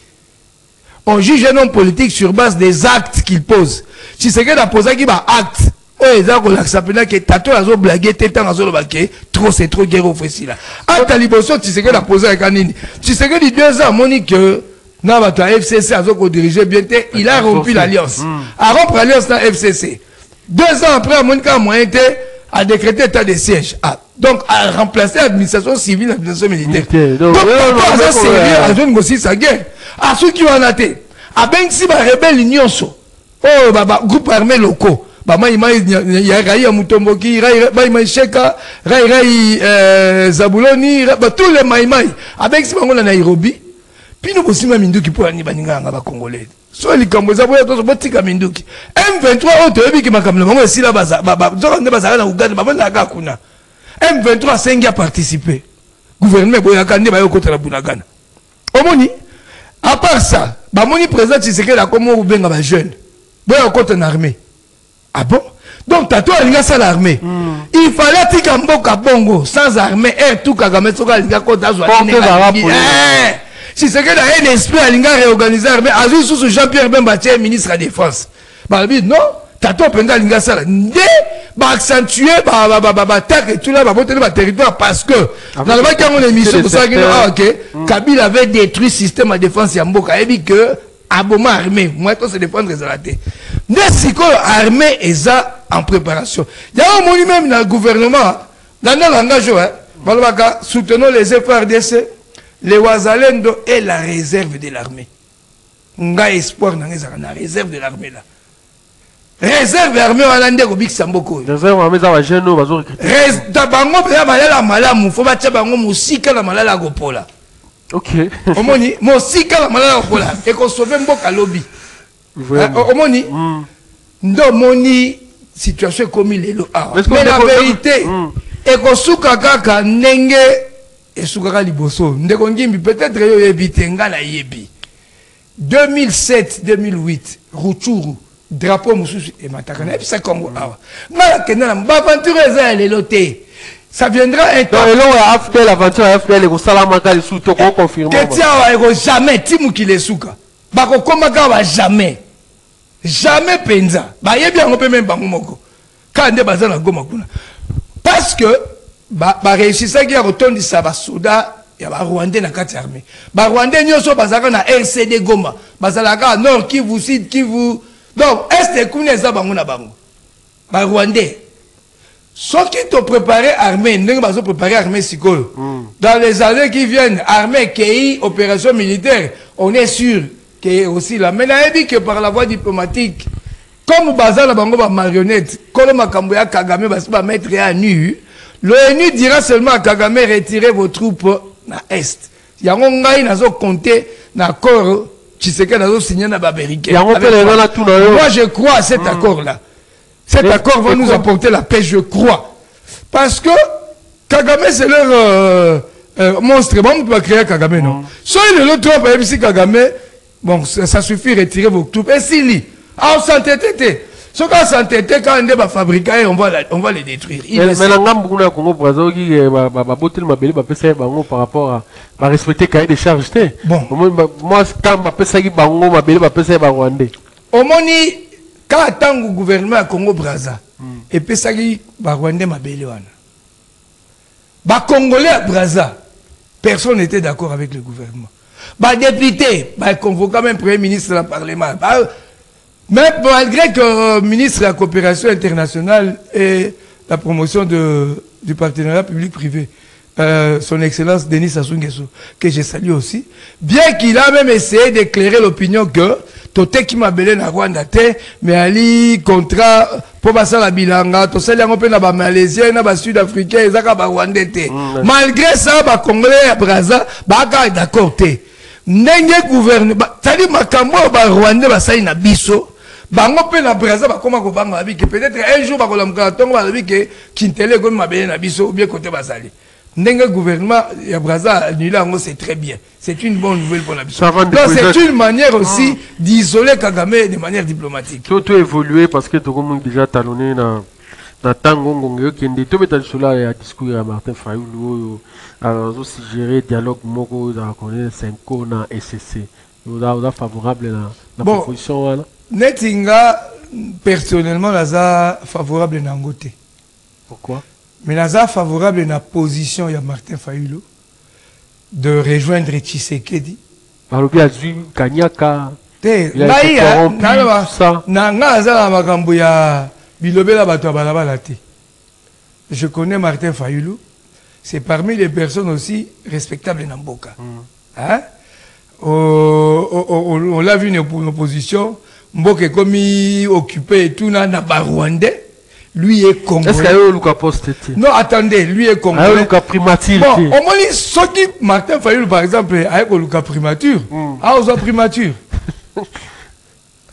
On juge un homme politique sur base des actes qu'il pose. Si c'est que la pose qui va acte. Oh, ils ont l'accepté que tato a blagué, tétan a blagué, trop c'est trop guerre au facile. À Taliboso, tu sais que la posé avec Anini. Tu sais que les 2 ans, Monique, Nabata FCC a dirigé bien, il a rompu l'alliance. A rompre l'alliance dans FCC. 2 ans après, Monique a moyen a décrété état de siège. Ah, donc, a remplacé l'administration civile, l'administration militaire. Donc, ça sérieux, à zone aussi sa guerre. À ceux qui ont été. À ben si ma rebelle l'union so. Oh, baba, groupe armé locaux. Bama ya Raïa Mutomboki, Raïa Sheka, Raïa Zabuloni, tous les maïmaï. Avec ce moment à Nairobi, puis nous aussi même Minduki pour Ani Baninga en Congolais. Soit les Cambodgiens, Botika Minduki. M23 autre qui m'a comme le moment ici là, Bazara Ouganda, Babana Kuna. M23 5 a participé. Gouvernement Boyakande Bayo contre la Bunagana. Omoni, à part ça, Bamoni présent, c'est que la Congo ou bien les jeunes. Boya contre une armée. Ah bon? Donc, Tato a l'ingé l'armée. Il fallait que Mboka Bongo, sans armée, tout Kagame Soka l'ingé contre si c'est que un esprit à l'ingé réorganiser l'armée, Azou sous Jean-Pierre Bemba, ministre de la Défense. Bah, non, Tato a l'ingé ça. Dès accentuer et tout là, territoire parce que dans le cas où on émission Kabila avait détruit le système de défense Yamboka et dit que aboma armé, moi tout se défendre les alatés. N'est-ce armée est en préparation. Il y a un moment même dans le gouvernement, dans le langage, soutenons les FRDC, les Ouazalendo et la réserve de l'armée. On a espoir dans la réserve de l'armée là. Réserve armée hollandais au Big Samboko. Réserve armée ça va gêner, on va recruter. Bango pe malala malamu, faut batia bango musika la malala gopola. OK. Omoni, musika la malala gopola et qu'on sauve mboka lobby. Omoni. Ndo moni situation comme il est là. Mais la vérité et qu'on souka kaka nenge et souka liboso. Ndeko ngimbi peut-être yo yebitenga na yebi. 2007-2008, Rutshuru. Drapeau Moussou et Matakana. Et puis ça Congo. Ça viendra un temps. Après l'aventure, après les Salamaka, les sous-to confirmé. Jamais, Timou qui les souka. Bako Komaka va jamais. Jamais Penza. Bah, y'a bien, on peut même pas Moko. Quand on est basé dans Goma. Parce que, bah, réussir ça qui a retourné ça, bah, Souda. Il y a Rwandais dans la carte armée. Bah, Rwandais, nous sommes basés dans RCD Goma. Bazalaka, Nord, Kivu, Sud, Kivu. Donc, est-ce que vous avez un Rwandais? Ceux qui t'ont préparé armée, nous avons préparé armée Sikolo. Dans les années qui viennent, armée, KI, opération militaire, on est sûr qu'il y a aussi là. Mais on a dit que par la voie diplomatique, comme Bazar la bango marionnette, comme Makamboya Kagame va mettre à nu, l'ONU dira seulement à Kagame retirez vos troupes dans l'Est. Il y a un compté dans l'accord. Moi, je crois à cet accord-là. Cet accord va nous apporter la paix, je crois. Parce que Kagame, c'est leur monstre. Bon, on peut créer Kagame, non? Soit il est l'autre, même si Kagame, bon, ça suffit, retirer vos troupes. Et s'il dit, on s'entêtait. Ce qu'on s'entêtait, quand on va fabriquer, on va les détruire. Mais la Congo Brazzaville par rapport à respecter le cahier des charges. Bon, moi, quand je fais Bango, je fais Rwandais. Au moni, quand le gouvernement Congo Brazzaville, et puis ça qui Rwandais Mabéliwana. Bah Congolais à Brazzaville, personne n'était d'accord avec le gouvernement. Bah député, bah convoqué même premier ministre dans le Parlement. Mais malgré que le ministre de la coopération internationale et la promotion du partenariat public-privé, son excellence Denis Sassou Nguesso, que je salue aussi, bien qu'il a même essayé d'éclairer l'opinion que Tote qui m'a belé na Rwanda, mais Ali contrat pour passer la bilanga, tout ça, il y a un peu de Malaisien, de Sud-Africain, et ça, Rwandais. Malgré ça, les Congolais à Brazza, ils d'accord. N'engé gouvernement, c'est-à-dire que les Rwandais, ils sont biso. Bango pe na Brazza ba koma ko banga bi que peut-être un jour ba ko lamka tongo ba bi que Kintele ko mabele na biso ou bien côté basali. Ndenga gouvernement ya Brazza annulé ngo c'est très bien. C'est une bonne nouvelle pour la biso. Donc c'est une manière aussi d'isoler Kagame de manière diplomatique. Tout évolué parce que tout le monde déjà talonné na tango ngongyo qui ndi to beta cela ya discours ya Martin Fayulu alors aussi gérer dialogue moko za connaître 5 na SCC. Vous êtes favorable à la proposition? Netinga, personnellement, naza favorable à Nangote. Pourquoi? Mais naza favorable à la position de Martin Fayulu de rejoindre Tshisekedi. Par le biais du Kanyaka. Je connais Martin Fayulu. C'est parmi les personnes aussi respectables dans Mboka. Hein? On l'a vu une opposition. Mboka est comme occupé et tout na Rwandais. Lui est congolais. Est-ce qu'il y a eu Luka Poste? Non, attendez, lui est congolais. Luka Primature. Bon, au moins, ce qui Martin Fayulu, par exemple, avec Luka Primature. Ah, aux Primature.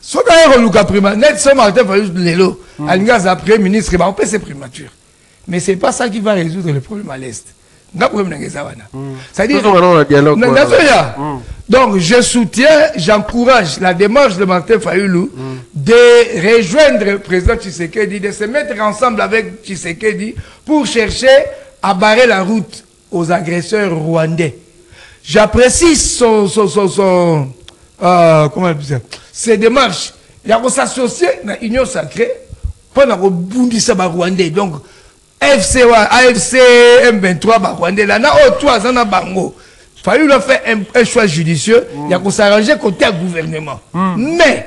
Ce qui a eu Luka Primature, net ce Martin Fayulu, Lélo, Alingaz après ministre, on peut c'est Primature. Mais ce n'est pas ça qui va résoudre le problème à l'Est. C'est-à-dire, donc je soutiens, j'encourage la démarche de Martin Fayulu de rejoindre le président Tshisekedi, de se mettre ensemble avec Tshisekedi pour chercher à barrer la route aux agresseurs rwandais. J'apprécie ses démarches. Il y a s'associer à l'Union sacrée pendant que bundisa ba Rwandais donc AFC M23 ba Rwandais là na o toi ça na bango Fayulu a fait un choix judicieux il y a qu'on s'arranger côté gouvernement mais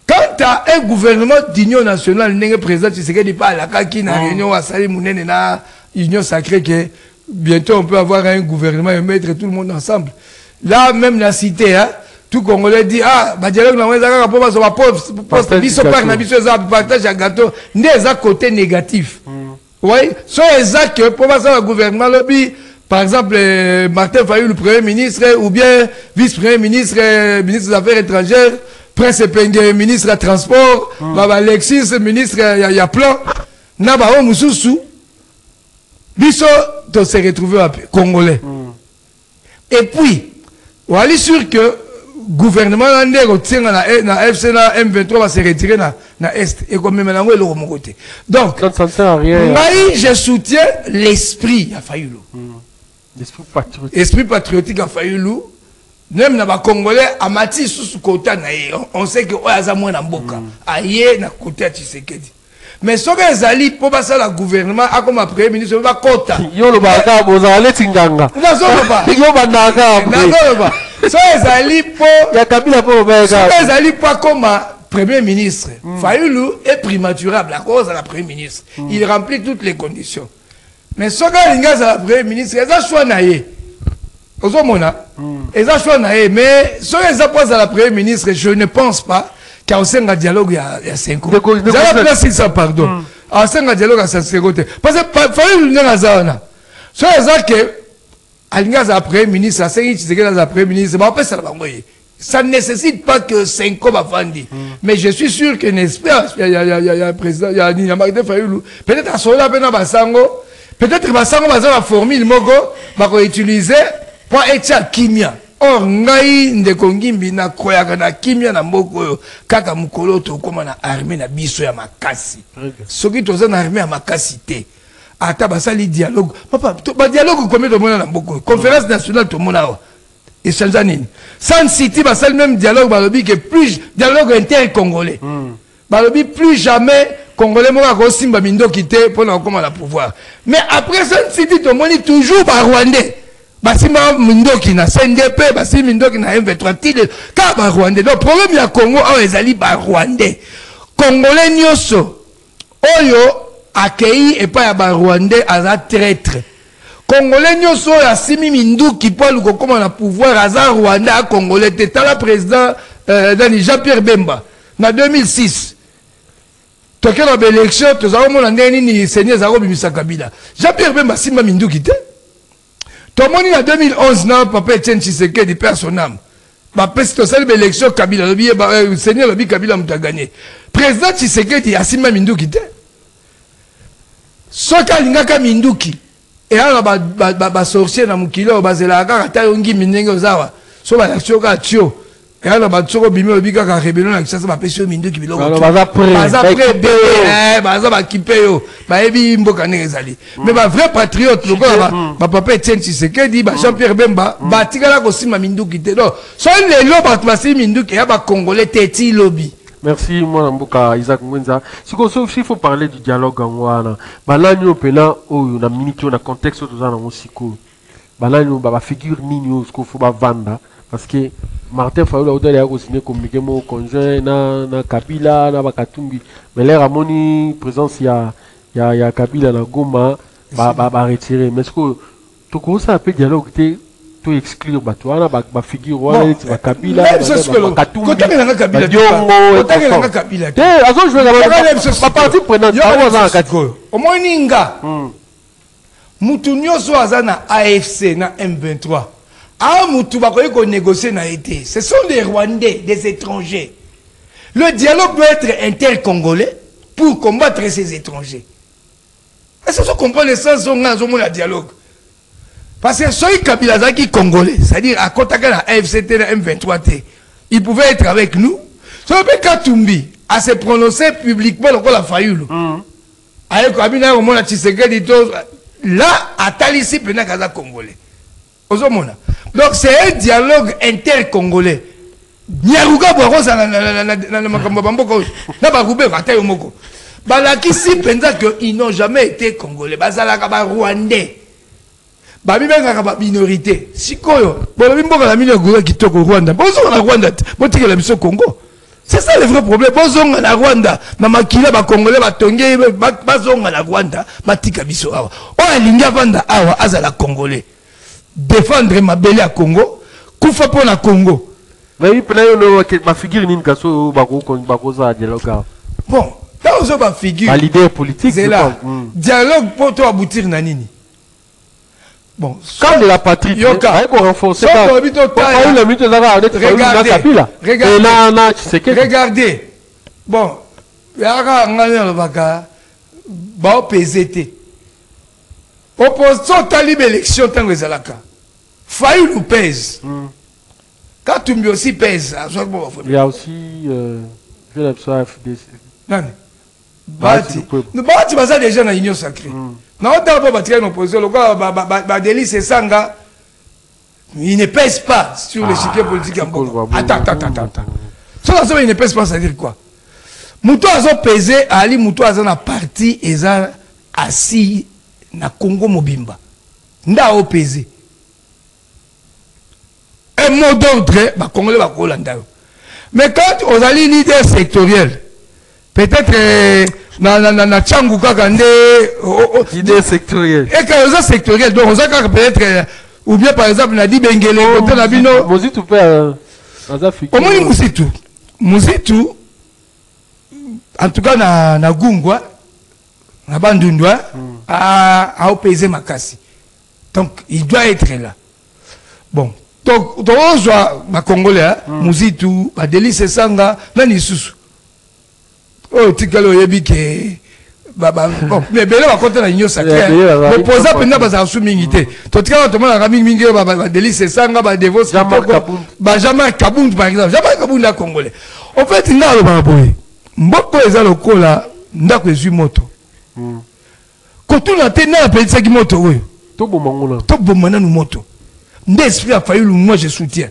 quand tu as un gouvernement d'union nationale n'est président tu sais que pas la qui na réunion à Sali Mounene na union sacrée que bientôt on peut avoir un gouvernement et mettre tout le monde ensemble là même la cité hein tout Congolais dit ah ba dialogue na weza pour ba so ba poste biso par na biso za partage à gâteau n'est à côté négatif oui so exact que pour passer au gouvernement lobby par exemple Martin Fayulu le premier ministre ou bien vice-premier ministre ministre des affaires étrangères Prince Penge ministre des transports Baba Alexis ministre il y a plan na ba o mususu biso to se retrouver Congolais et puis on est sûr que gouvernement landais retient na FC na M23 va se retirer na Est et comme même là le mon côté donc ça ne sert à rien je soutiens l'esprit à Fayulu l'esprit patriotique à Fayulu même na ba Congolais à mati sous côté na on sait que oyaza moins na mboka aye na côté à Tshisekedi mais ce que les alliés pour passer le gouvernement a comme premier ministre va kota yo le baka bozale tinganga yo bandaka so ezali po ya Kabila po beka so ezali pas comme premier ministre Fayulu est primaturable à cause de la premier ministre il remplit toutes les conditions mais ce que linga za premier ministre eza choix naie ozomona eza choix naie mais ce que eza pas la premier ministre je ne pense pas qu'il y a un dialogue il y a 5 ans j'ai placé ça pardon a un dialogue à 5 ans parce que Fayulu n'a zana so eza que Alinga za premier ministre, premier ministre, ça ne nécessite pas que 5 ans bafandi. Mais je suis sûr que n'espère, il y a un président, il y a Martin Fayulu, peut-être à cela basango, peut-être basango la formule mogo, va utiliser pour être à kimia. Or ngai ndekongimbi na koyaka na kimia na mboko kaka mukolo to koma na armée na biso ya makasi. Soki toza na armée ya makasi te. Ata basali dialogue papa ba dialogue combien de monde na mboko conférence nationale to mona et chanzanini San City basali même dialogue balobi que plus dialogue inter-congolais balobi plus jamais congolais moka ko simba mindoki te pour na koma la pouvoir mais après San City to moni toujours ba rwandais basimba mindoki na CNDP basimba mindoki na M23 tile ka ba rwandais donc problème ya Congo a ezali ba rwandais congolais nyoso oyo accueilli et pas à Rwandais à traître. Congolais nyoso ya simi minduki Paul ko comme na pouvoir à Rwanda à Congolais t'étais la président Jean-Pierre Bemba en 2006. Toi qui as l'élection, tu as mon ni Seigneur Zaro Bimisa Kabila. Jean-Pierre Bemba sima minduki te. Toi moni en 2011 na papa Etienne Tshisekedi perd son âme. Ba peste ça l'élection Kabila le Seigneur le Kabila m'a gagné. Président Tshisekedi a sima minduki te. Soka lingaka minduki et alors ba sorcier na mukilo bazela kaka ta yongi minenge ozawa so ba choka tio et alors ba tsoko bimi obika ka rebellion na kisa ba pesio minduki biloko baza prêt baza ba kipeyo ba ebi mboka ne ezali mais ba vrai patriote lokola ba papa Etienne Tshisekedi ba Jean-Pierre Bemba ba tikala ko sima minduki te donc so lelo ba tmasi minduki ya ba congolais teti lobby. Merci, moi, Mboka Isaac Mwenza. Si faut parler du dialogue en Wana, Balani au Pena, on a minute, on a contexte, tout ça, on a siko. Balani, on a figure nini, ce qu'il faut vendre. Parce que Martin Fayulu a aussi communiqué mon conjoint, na Kabila, na Bakatumbi. Mais là, Ramoni, présence, il y a Kabila, na Goma, va retirer. Mais ce que tu commences à appeler dialogue, tu exclure Batouana, ba figure Rwanda, tu vas Kabila, Katumbi, Kabila, Kabila. Je vais la partie prenante. Au moins Ninga, Moutounio Soazana AFC na M23. Ah, Moutou Bakoye qu'on négocie na été. Ce sont des Rwandais, des étrangers. Le dialogue doit être inter-congolais pour combattre ces étrangers. Est-ce que vous comprenez le sens de la dialogue? Parce que ceux Kabila qui congolais, c'est-à-dire à Kotaka la FCT, la M23T, ils pouvaient être avec nous. Ce que Katumbi a se prononcé publiquement encore la Fayulu. Avec Kabila, au moment Tshisekedi, là, à Talissi, Penakaza congolais. Donc c'est un dialogue inter-congolais. Nyaruga Borosa na makambo bamboko na barube bata yo moko. Balakisi penza que ils n'ont jamais été congolais. Bazalaka ba rwandais. Babi benga ba minorité. Sikoyo, bolobi mboka la mino gola kitoko Rwanda. Bozo na Rwanda, botike la biso Congo. C'est ça le vrai problème. Bozo na Rwanda, na makila ba congolais ba tongé bazo na Rwanda, matika biso awa. O alinga vanda awa azala congolais. Défendre ma belle à Congo, kufa pour la Congo. Mais oui, ma figure n'est pas so bakoza dialogue. Bon, là on ma figure. L'idée politique. C'est là. Dialogue pour toi aboutir nanini. Bon, comme de la patrie, il faut renforcer. Regardez. Bon, il y a un baka, bah PZT. Opposition talib élection tant que zalaka. Faillu nous pèse. Quand tu me aussi pèse, il y a aussi je l'aime ça FDC. Non. Bati. Nous bati baza déjà dans l'union sacrée. Non, on pas bâtir une opposition. Le gars, Badeli, c'est Sanga. Il ne pèse pas sur l'échiquier politique en Congo. Attends. Il ne pèse pas, ça veut dire quoi? Moutou a pesé, Ali Moutou a na parti et ça assis na Congo Mobimba. Nda a pesé. Un mot d'ordre, bah Congolais va Kolanda. Mais quand on a l'idée sectorielle, peut-être na Tchanguka Kande idée sectorielle. Et quand on a sectorielle, donc on a peut-être ou bien par exemple na dit Bengele côté na bino. Mozitu peut au moins Mozitu en tout cas na Gungwa na Bandundwa a opposé Makasi. Donc il doit être là. Bon, donc on voit ma Congolais Mozitu Badeli Sanga nani susu. Oh, tikalo yebi ke bon mais bele va compter la union sacrée. L'opposant penda baza soumingité. To tikalo to mona mingi ba Délice Sanga ba Devos ba Jean-Marc Kabund par exemple. Jean-Marc Kabund la congolais. En fait ngalo ba boye. Mboko eza lokola ndako ezu moto. Ko tuna te na pelisa ki moto oyo. To bomangona. To bomana nu moto. Nde esprit a failli moi je soutiens.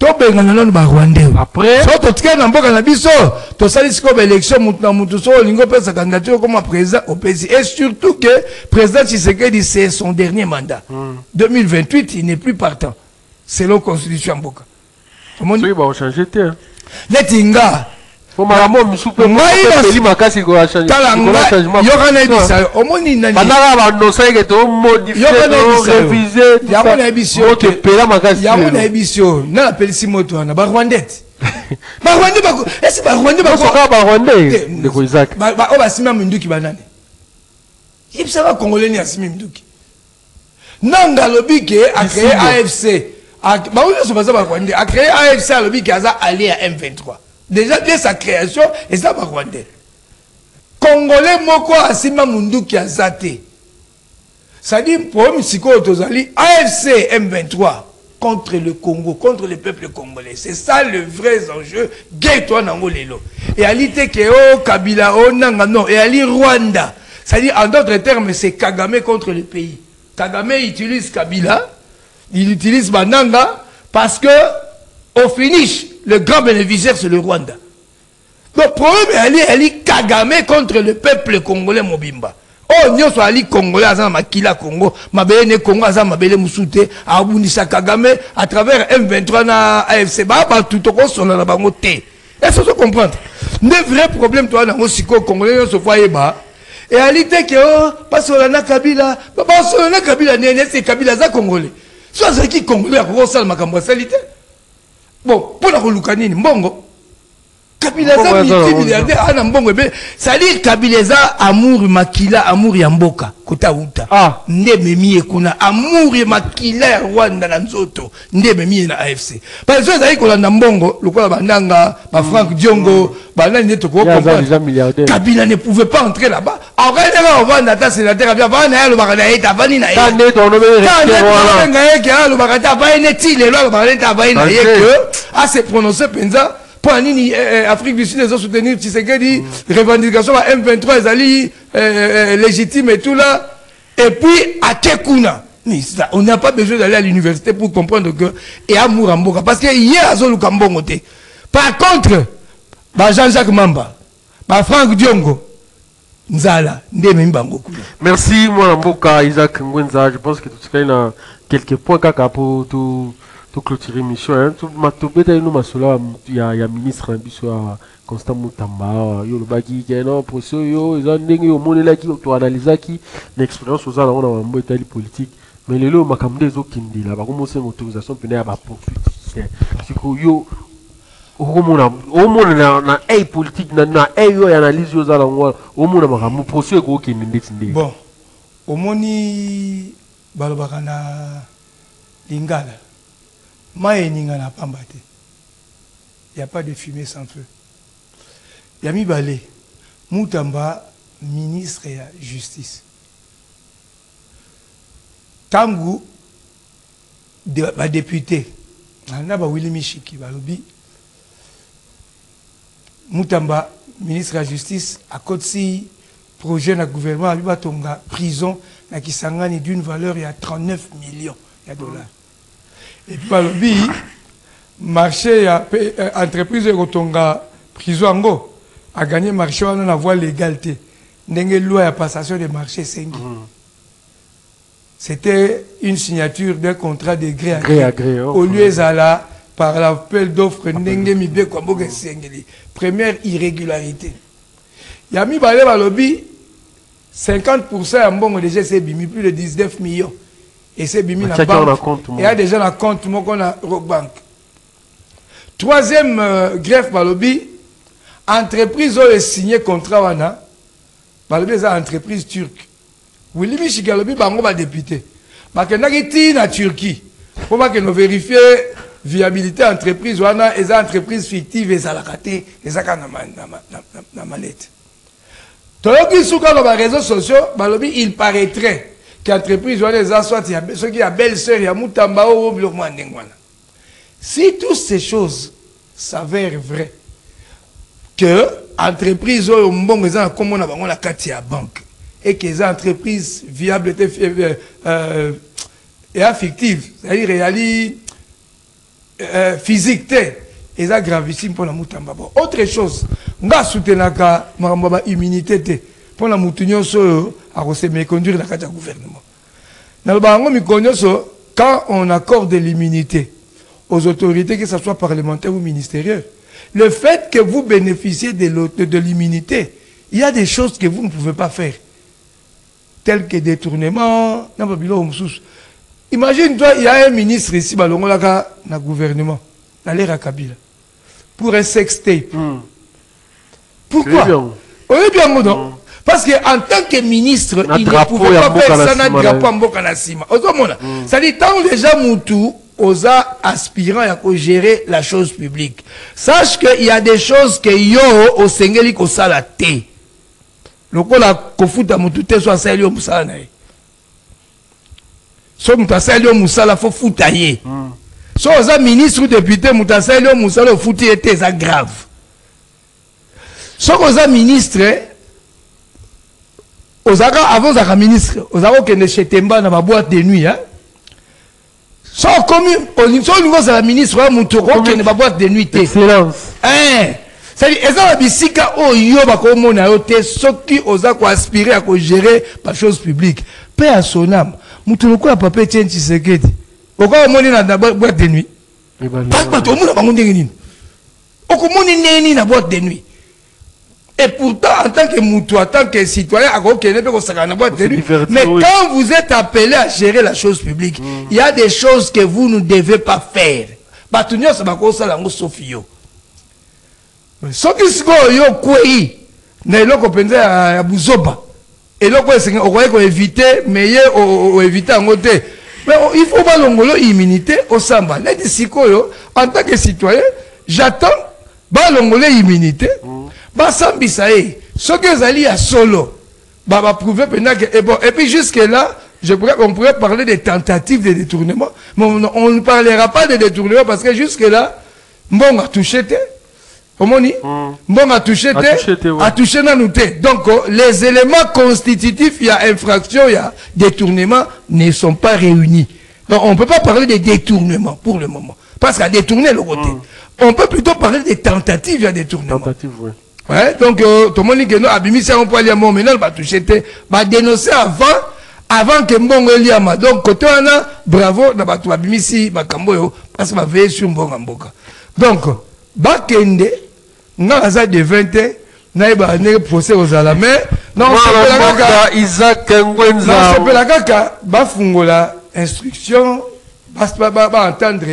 Après, so to tika na mboka na biso to sali siko ba élection mutu na mutu so lingo pesa candidature comme président au pays et surtout que président Tshisekedi c'est son dernier mandat. 2028 il n'est plus partant selon constitution mboka. Comment il va changer terre? Netinga faut maramo msupe peli makasi ko changer. Changement. Yokana bisa omoni nani. Banara ba no saike to modifier réviser. Yamona ebisio te pela makasi. Yamona ebisio na pelisi moto na ba Rwandais. Ba Rwandais ba est-ce ba Rwandais ba ko ba Rwandais de ko Isaac. Ba o ba sima munduki banane. Yipsa ba congolais ni asimi munduki. Nanga lobike a créé AFC. Ba o so baza ba Rwandais a créé AFC lobike aza allié à M23. Déjà dès sa création, et ça va Rwandais. Congolais moko asima munduki azate. Ça dit pour Msiko Tozali AFC M23 contre le Congo, contre le peuple congolais. C'est ça le vrai enjeu. Gay-toi Nangolelo. Et Ali Tekeo, Kabila, Onanga, non. Et Ali Rwanda. Ça dit en d'autres termes, c'est Kagame contre le pays. Kagame utilise Kabila, il utilise Bananga parce que au finish, le grand bénéficiaire, c'est le Rwanda. Le problème est Ali Kagame contre le peuple congolais Mobimba. Oh, nous sommes Ali Congolais, Azam Makila Congo, Mabele Congo, Azam Mabele Moussoute, Abunisa Kagame, à travers M23 na AFC, tout au son la bangote. Est-ce que vous comprenez? Le vrai problème, toi, dans le Congolais, se voit et Ali Tekeo, parce qu'on a Kabila, parce qu'on a Kabila, c'est Kabila, ça Congolais. Soit ce qui Congolais, à Rosal Makambo Salité. Bon, pour la Rolukanine, Mbongo. Kabila za multimilliardaire ana mbongo be sali Kabila za amour makila amour ya mboka kota uta nde memi ekuna amour ya makila ya Rwanda na nzoto nde memi na AFC parce que zali kolanda mbongo lokola bandanga ba Franck Diongo banani nde toko comprendre Kabila ne pouvait pas entrer là-bas après on va ndata sénateur via va na lo bakana eta vani na ye tande to no be ngaye ke lo bakata va neti le lo bakata va na ye que a se prononcer penza pour l'Afrique du Sud, ils ont soutenu Tshisekedi, revendication à M23, ils allaient légitime et tout là. Et puis, à Kekuna, Mais ça, on n'a pas besoin d'aller à l'université pour comprendre que et amour en boka parce que hier azolu kambongo te. Par contre, ba Jean-Jacques Mamba, ba Franck Diongo, Nzala, ndeme mbango. Merci moi Mboka Isaac Ngwenza, je pense que tu as quelques points kaka pour tout clôturer l'émission hein. Tout ma tobeta nous masola il y a ministre biso Constant Mutamba yo lobaki ke non procès yo ils ont ndenge yo monela ki to analyser ki l'expérience aux ala on a mbota politique. Mais les lots makamde ezokindi la bakomosa motorisation pene ya ba profit siko yo omona na politique na yo analyse yo zala ngwa omona makambo procès ko kindi ndeti. Bon omoni balobaka na lingala maye ninga na pamba te. Il y a pas de fumée sans feu. Yami Balé Mutamba ministre de la justice. Tangu député, Willy Michiki Balobi, Mutamba ministre de la justice, à côté projet de gouvernement, il y a prison d'une valeur de 39 millions de dollars. Et puis Balobi, marché, entreprise de Rotonga, prison a gagné marché, on a voie légalité. N'engé loi à passation de marché 5. C'était une signature d'un contrat de gré à gré. Au lieu de par l'appel d'offres, première irrégularité. Yami Balé Balobi, 50% en bon déjà c'est bimi, plus de 19 millions. Et c'est bimi la banque. Et il y a déjà la compte qu'on a Rockbank. Troisième greffe Balobi, entreprise a signé contrat wana. Balobi c'est entreprise turque. Willy Michigalobi bango ba député. Bakenaki na Turquie. Pour que nous vérifier viabilité entreprise wana et entreprise fictive et salakate et ça na manette. Toyoki souka dans les réseaux sociaux, Balobi il paraîtrait qu'entreprise wana soit ce qui a belle-sœur ya Mutamba ou bilokma ndengwana. Si toutes ces choses s'avèrent vraies, que entreprise au mbongo eza comme on a bango la carte ya banque et que les entreprises viables et affectives, c'est-à-dire réalité physique, et ça gravissime pour la Mutamba. Autre chose, on a soutenu la immunité pour la Moutounion à conduire la carte du gouvernement. Quand on accorde l'immunité aux autorités, que ce soit parlementaires ou ministérielles, le fait que vous bénéficiez de l'immunité, il y a des choses que vous ne pouvez pas faire. Tel que détournement, imagine-toi, il y a un ministre ici, dans le gouvernement, dans l'ère à Kabila, pour un sextape. Pourquoi? On est bien, non? Parce qu'en tant que ministre, il ne pouvait pas faire ça, n'a drapeau en boka na sima. Ça dit, tant déjà Moutou, aux aspirants à gérer la chose publique. Sache qu'il y a des choses que yo, au Sengeli, au Salate. Le coup la kofuta mutute soit salio musala. So mutasalio musala faut foutailler. So aux ministres ou députés mutasalio musala fouti était ça grave. So aux ministres aux avant à ministre aux avant que ne chetemba na boîte de nuit hein. So comme on so niveau la ministre mutoko que ne boîte de nuit. Excellence. Hein. C'est-à-dire, ils ont la bisika au yoba comme on a ôté, ceux qui osent aspirer à gérer la chose publique. Paix à son âme. Moutouloukou a pas pété un tisséquet. Pourquoi on est dans la boîte de nuit? Pas tout le monde a pas de nuit. Au comment on est dans la boîte de nuit? Et pourtant, en tant que moutou, en tant que citoyen, à quoi n'est pas dans la boîte de nuit. Mais quand vous êtes appelé à gérer la chose publique, il y a des choses que vous ne devez pas faire. Batounio, ça va causer la mousse Sophio. Ce qui se passe, il y a des gens à Bouzoba. Et là, on va éviter, mais on va éviter en côté. Mais il faut pas l'immunité au Samba. En tant que citoyen, j'attends l'immunité. Ce que vous allez à solo, prouver et puis jusque-là, on pourrait parler des tentatives de détournement. Mais on ne parlera pas de détournement parce que jusque-là, bon, on a touché. Omoni, bon a touché a touché na nous. Donc les éléments constitutifs, il y a infraction, il y a détournement, ne sont pas réunis. Donc on ne peut pas parler de détournement pour le moment. Parce qu'à détourner le côté. On peut plutôt parler de tentatives à détournement. Tentative, oui. Ouais, donc tout le monde dit que nous, Abimisi, on peut aller à mon maintenant, va toucher, va dénoncer avant que Mbongo Eliama. Donc, côté on a, bravo, na batu Abimisi, Bakamboyo, parce que va veiller sur Mbongo Mboka. Donc, Bakende, on a de 20 ans, naïba ne procès aux alamais. Non, Isaac Ngwenza. Non, c'est pas la caca, bafungola instruction, ba entendre,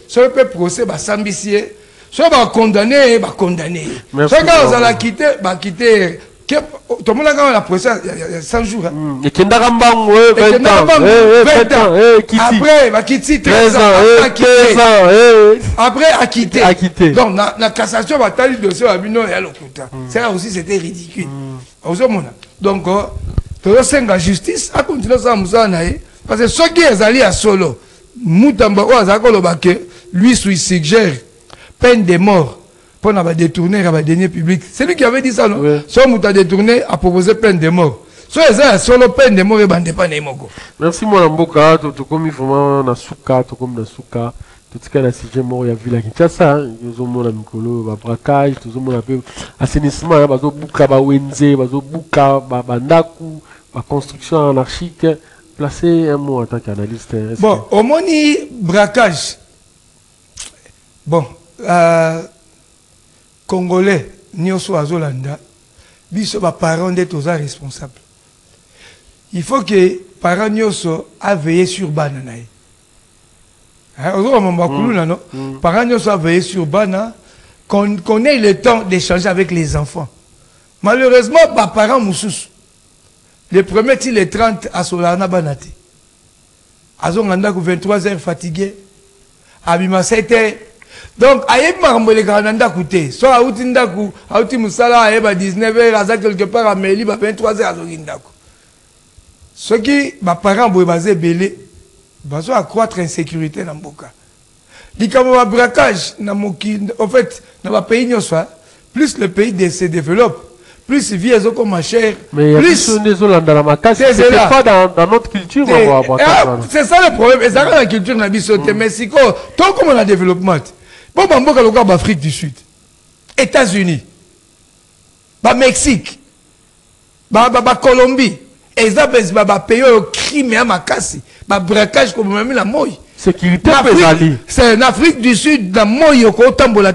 sur le procès, ba sambissier. Soit va condamner, va condamner. Soit quand on a quitté, va quitter. Tout le monde a la procès il y a 100 jours. Et qui n'a pas 20 ans. Après, va quitter 13 ans. Après, à quitter. Donc, la cassation va t'aller de ce abino et à l'autre. Ça aussi, c'était ridicule. Donc, tout le monde a justice, a continué ça, parce que ceux qui sont allés à solo, Moutamba, lui, suggère peine de mort pour détourner à deniers publics. C'est lui qui avait dit ça, non? Oui. Soit Mouta détourné a proposé peine de mort. Soit ils ont solo peine de mort et bande pas n'imoko. Merci mon amboka, tout comme il faut na souka, tout comme na souka, tout ce qu'il y a sujet mort ya villa Kinshasa, ils ont mon amicolo, ba braquage, tout mon appel assainissement, bazo buka ba wenze, bazo buka ba bandaku, ba construction anarchique. Placer un mot en tant qu'analyste. Bon, au moni braquage. Bon. Congolais, Nyoso Azolanda, biso ba parents d'être aux responsables. Il faut que parents Nyoso a veillé sur Bana. Parents Nyoso a veillé sur Bana, qu'on ait le temps d'échanger avec les enfants. Malheureusement, ba parents Moussous, le premier il est 30 à Solana Banati. Azolanda 23 heures fatigué, Abima 7 heures. Donc, aïe marmbo les grananda coûté. Soit à Outindaku, à Outimoussala, aïe 19h, à quelque part à Meli, 23h à Zogindaku. Ceux qui, ma parents, boy basé belé, baso accroître insécurité dans Mboka. Dit comme un braquage, en fait, dans le pays, plus le pays se développe, plus vie est comme ma chère. Mais plus c'est pas dans notre culture. C'est ça le problème. Et ça dans la culture, on a dit Mexico, tant comme on a développement. Bon, Bamboka, le Afrique du Sud, États-Unis, Mexique, Colombie, et ça, pays au crime à Makassi, braquage comme même la moï. Sécurité, c'est en Afrique du Sud, la moï, au Tambola,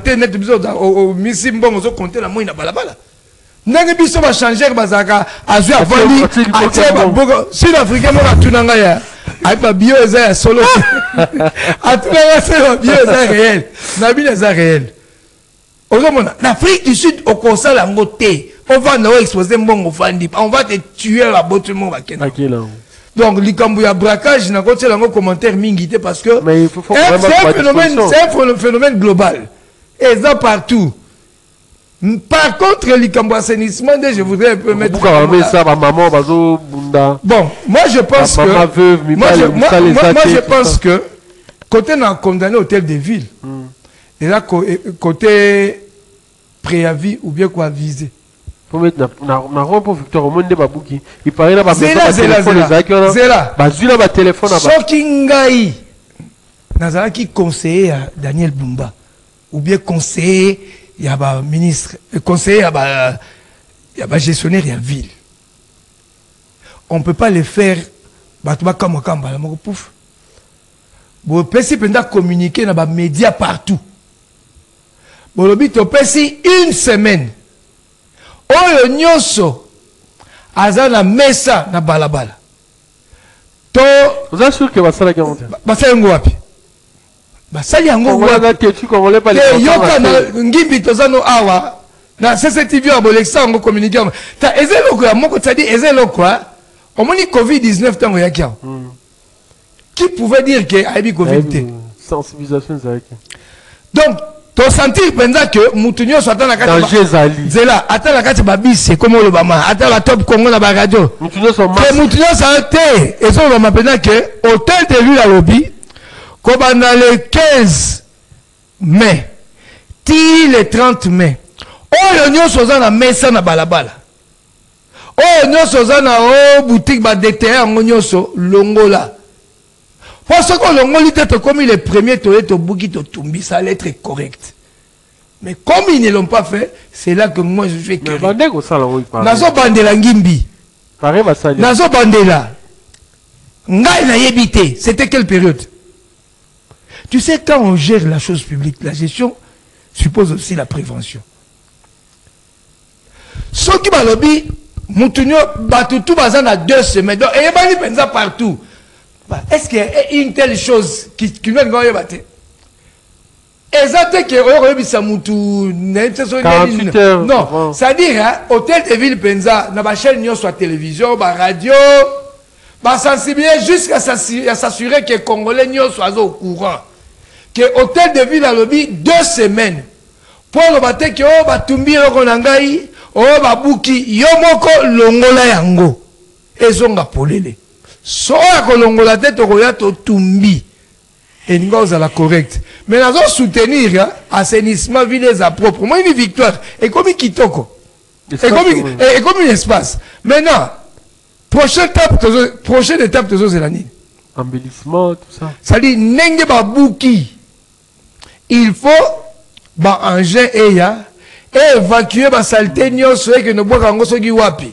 au Missimbon, on compter la moï, na balabala. N'a biso va changer, bazaka, azui avali, si l'Africain m'a tunanga ya. Aïe pas bio est solo. À tout le c'est bio est réel. Nabi est réel. En Afrique du Sud, au conseil la moté, on va nous exposer mon fandi, on va te tuer la botte mon vaquet. Donc l'Ikambouya braquage n'a pas de commentaire mingité parce que c'est un phénomène global. Et ça partout. Par contre, l'Ikambouya assainissement, je voudrais un peu mettre. Bon, moi je pense que. Moi je pense que. Côté on a condamné hôtel de ville. Et là, côté préavis ou bien quoi viser. Pour mettre na rompo Victor au monde de Babouki. Il paraît là téléphone. Sokingai. Nazara qui conseiller à Daniel Bumba. Ou bien conseiller. Il y a un ministre, conseiller, il y a un gestionnaire de la ville. On ne peut pas le faire. Vous pouvez communiquer dans les médias partout. Vous pouvez une semaine. Oyo nyonso azana mesa na balabala. To vous êtes sûr que va ça la garantie. Basala ngwapi. Basali yango wapi. Yoka na ngimbi tozano awa na CCTV a boleksa ngo communiquer. Ta ezelo ko ya moko tadi ezelo quoi. Omoni COVID-19 tango ya kia. Qui pouvait dire que aibi Covid? Sensibilisation ça. Donc to sentir penza que mutunyo soit na kati zela ata la kati babisi comme le bama ata la top Congo na ba radio mutunyo so mas mutunyo sa te et so bama penza que hôtel de l'île à lobby ko bana le 15 mai ti depuis le 30 mai, oh nyonso za na mesa na balabala, oh nyonso za na boutique ba déterre nyonso longola. Parce que longoli tete comme il est premier toilette au bouki to tumbi, ça allait être correct. Mais comme ils ne l'ont pas fait, c'est là que moi je fais que nazo bandela ngimbi, nazo bandela ngai na yebité. C'était quelle période? Tu sais, quand on gère la chose publique, la gestion suppose aussi la prévention. Ce qui m'a lobby, Moutounio, tout bazan à 2 semaines. Donc, et il y a partout. Est-ce qu'il y a une telle chose qui vient de gagner? Exactement que ça Moutou 48 heures. Non, c'est-à-dire, hein, hôtel de ville Penza, na ba chaîne soit télévision, ba radio, ba sensibiliser jusqu'à s'assurer que les Congolais soient au courant. Que hôtel de ville a lobby 2 semaines. Pour le bateau que oh batumbi rokonangai, oh babuki yomoko longola yango. Ezonga polele. So ya longola tete roya to tumbi. Et nous avons la correcte. Mais nous allons soutenir assainissement ville à propre. Moi une victoire. Et comme kitoko. Et comme un espace. Maintenant, prochaine étape c'est l'année. Embellissement, tout ça. Ça dit nenge babuki. Il faut engin et évacuer la saleté que nous bois wapi.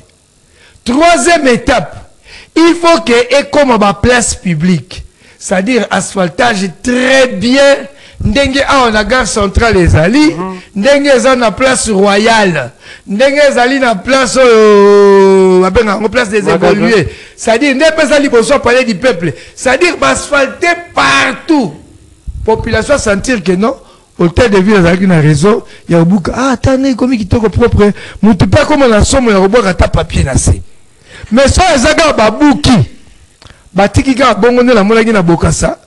Troisième étape, il faut que et comme ma place publique, c'est-à-dire asphaltage très bien. Ndenge a la gare centrale les ali, ndenge za na place royale, ndenge zali na place place des évolués. C'est-à-dire ndenge zali boso parler du peuple. C'est-à-dire asphalter partout. Population sentir que non, hôtel de ville avec un réseau, il y a beaucoup ah attendez comme qui toko propre, mutu pas comme la somme ya robot ata papier nassé. Mais ça ezaka babuki. Batiki ka bongo la molaki na bokasa.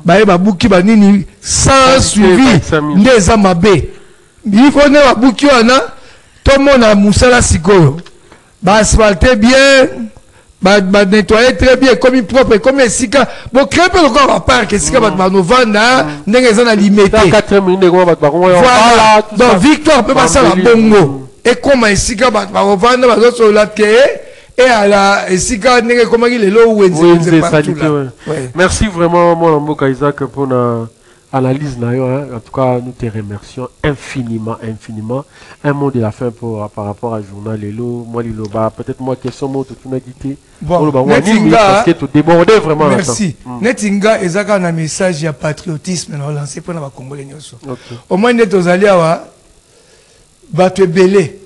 Ba babuki banini sans suivi ndeza mabe. Il faut ne babuki wana tout monde a musala sikoyo. Ba asphalter bien. Bah nettoyer très bien comme propre comme sika bon créer peu encore à part que sika ba novanda ndenge za na limité 4 minutes voilà donc victoire peut passer la bongo et comme sika ba vanda ba so la que et à la sika ndenge comme il est là où merci vraiment mon mboka Isaac pour na analyse hein. En tout cas nous te remercions infiniment. Un mot de la fin par rapport à journal Lelo moi Liloba peut-être moi question moi tout n'a quitté bon parce que tout débordé vraiment merci Netinga ezaka un message ya patriotisme na lancer pour na ba Congolais nyonso au moins net ozali awa ba te belé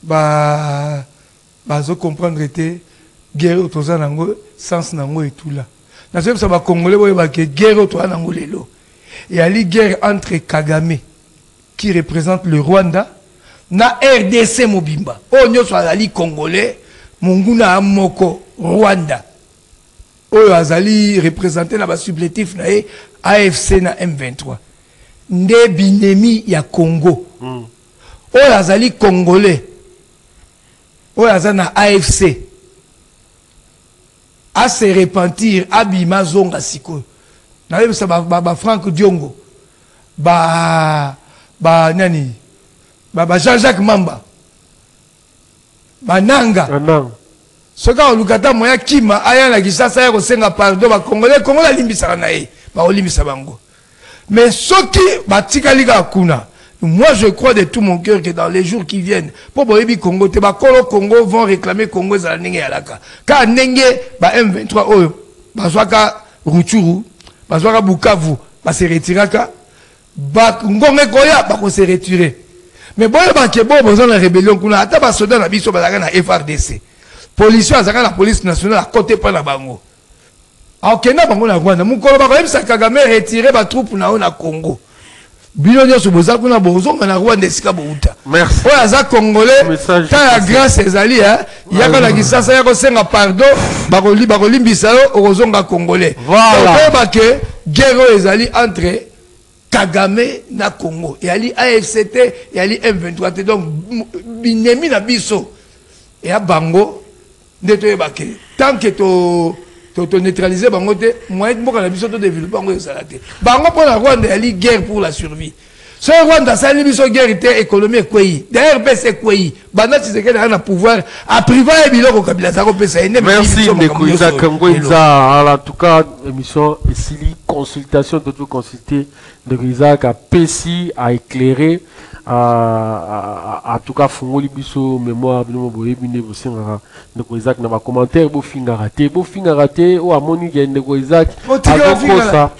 ba zo comprendre te guerre autoza nango sens nango et tout là na ça ba Congolais boye ba que guerre autoza nango lelo. Il y a une guerre entre Kagame, qui représente le Rwanda, na RDC Mobimba. Oh, nous sommes allés Congolais, Monguna Amoko, Rwanda. Oh, azali représenté na supplétif na AFC na M23. Nde binemi ya Congo. Oh, azali Congolais. Oh, azali na AFC. A se repentir, abima zonga siko. Ça ba Franck Diongo ba nani ba Jean-Jacques Mamba ba Nanga ce gars lukata moya kima aya la kisasa ya kosenga pardon ba Congolais la limbisa na ye ba olimbisa bango mais ce qui ba tikalika kuna moi je crois de tout mon cœur que dans les jours qui viennent pour boyebi Congo te ba Kolo Congo vont réclamer Congo za ndenge ya laka ka ndenge ba M23 oyo ba zwaka Ruchuru Bazwaka Bukavu, se retiraka. Ngonge Koya, se retirer. Mais bon, besoin de la rébellion, ata ba soda na biso bazaka na FRDC. Police azaka la police nationale à côté pa na bango. Akena bango na Rwanda, mukolo ba ko Kagame retirer ba troupe na Congo. Bilonyo so boza kuna bozonga na Rwanda esika bouta. Merci. Oya aza Congolais, ta la grâce ezali yaka na kisasa yako senga pardon, bakolimbisa yo ozonga Congolais. Voilà. Donc que guerre ezali entre Kagame na Congo. Et ali AFCT et ali M23 donc binemi na biso. Et a bango ndeto yebake. Tant que to neutraliser bango te moyen mboka na biso to développer bango ezala te bango pour la Rwanda ali guerre pour la survie Ce Rwanda, ça n'est pas guerre économique quoi. D'ailleurs, c'est quoi. Banda Tshisekedi a un pouvoir à priver et bilo au Kabila ça ça. Merci Ndeko Isaac Ngwenza. En tout cas, émission ici consultation de tout consulter Ndeko Isaac a PSI a éclairé en tout cas fongoli biso mémoire bino boye bine bosinga Ndeko Isaac na ba commentaire bo finga raté o amoni ge Ndeko Isaac azokosa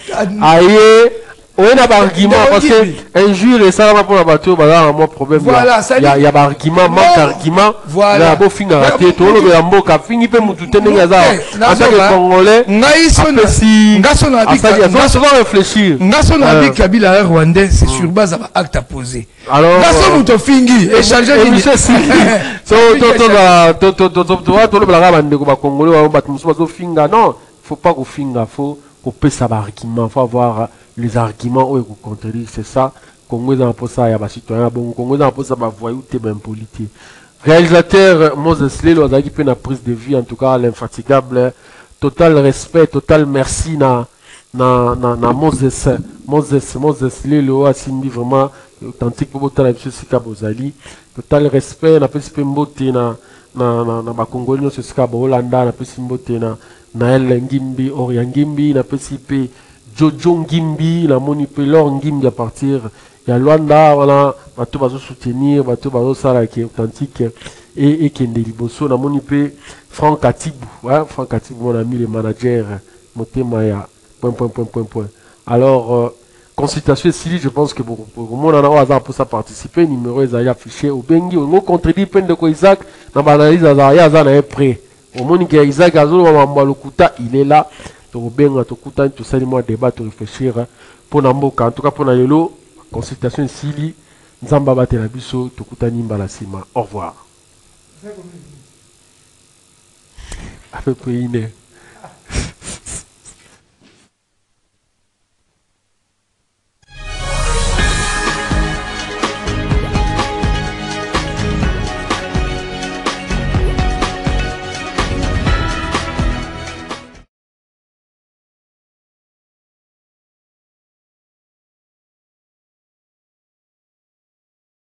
aye on a un argument parce que injure et ça va pour la bateau, bah un problème. Voilà, il y a un argument, manque argument. Voilà. Il y a beau finir raté, tout le monde a un mot qui finit peut nous tout tenir à ça. En tant que Congolais, si souvent réfléchir. Nason a dit Kabila Rwandais, c'est sur base d'un acte à poser. Alors, Nason Mouto Fingi, échanger. Faut pas qu'on finga, faut qu'on paie ça argument, faut avoir les arguments où ils contredisent, c'est ça. Congo dans pour ça, il y a des citoyens, bon, Congo dans pour ça, bah voyou, t'es ben politique. Réalisateur Moses Lelo, qui peut la prise de vue, en tout cas l'infatigable, total respect, total merci na Moses Lelo a signé vraiment authentique pour botter la vie sur Kabozali. Total respect, na petit peu mboté na Congolais sur Kabolanda, na petit mboté na El Ngimbi, Orian Ngimbi, na petit peu Jojo Ngimbi, la Monipelor Ngimbi à partir de Luanda, voilà, bateau va soutenir, bateau va ça qui est authentique et qui est liboso, la Monipé, Franck Atibou, hein, Franck Atibou, mon ami, le manager, Motemaya, point. Alors, consultation ici, je pense que pour le monde en a hasard pour ça participer, numéro est affiché au Bengi, on contredit peine de quoi Isaac, dans l'analyse, Azar est prêt. Au monde qui est Isaac, il est là. Tout ça, moi débat, réfléchir pour Namboka. En tout cas, pour Nayelo, consultation ici, Nzamba Batelabiso, Tokutani Mbalasima. Au revoir. À peu près 1 heure.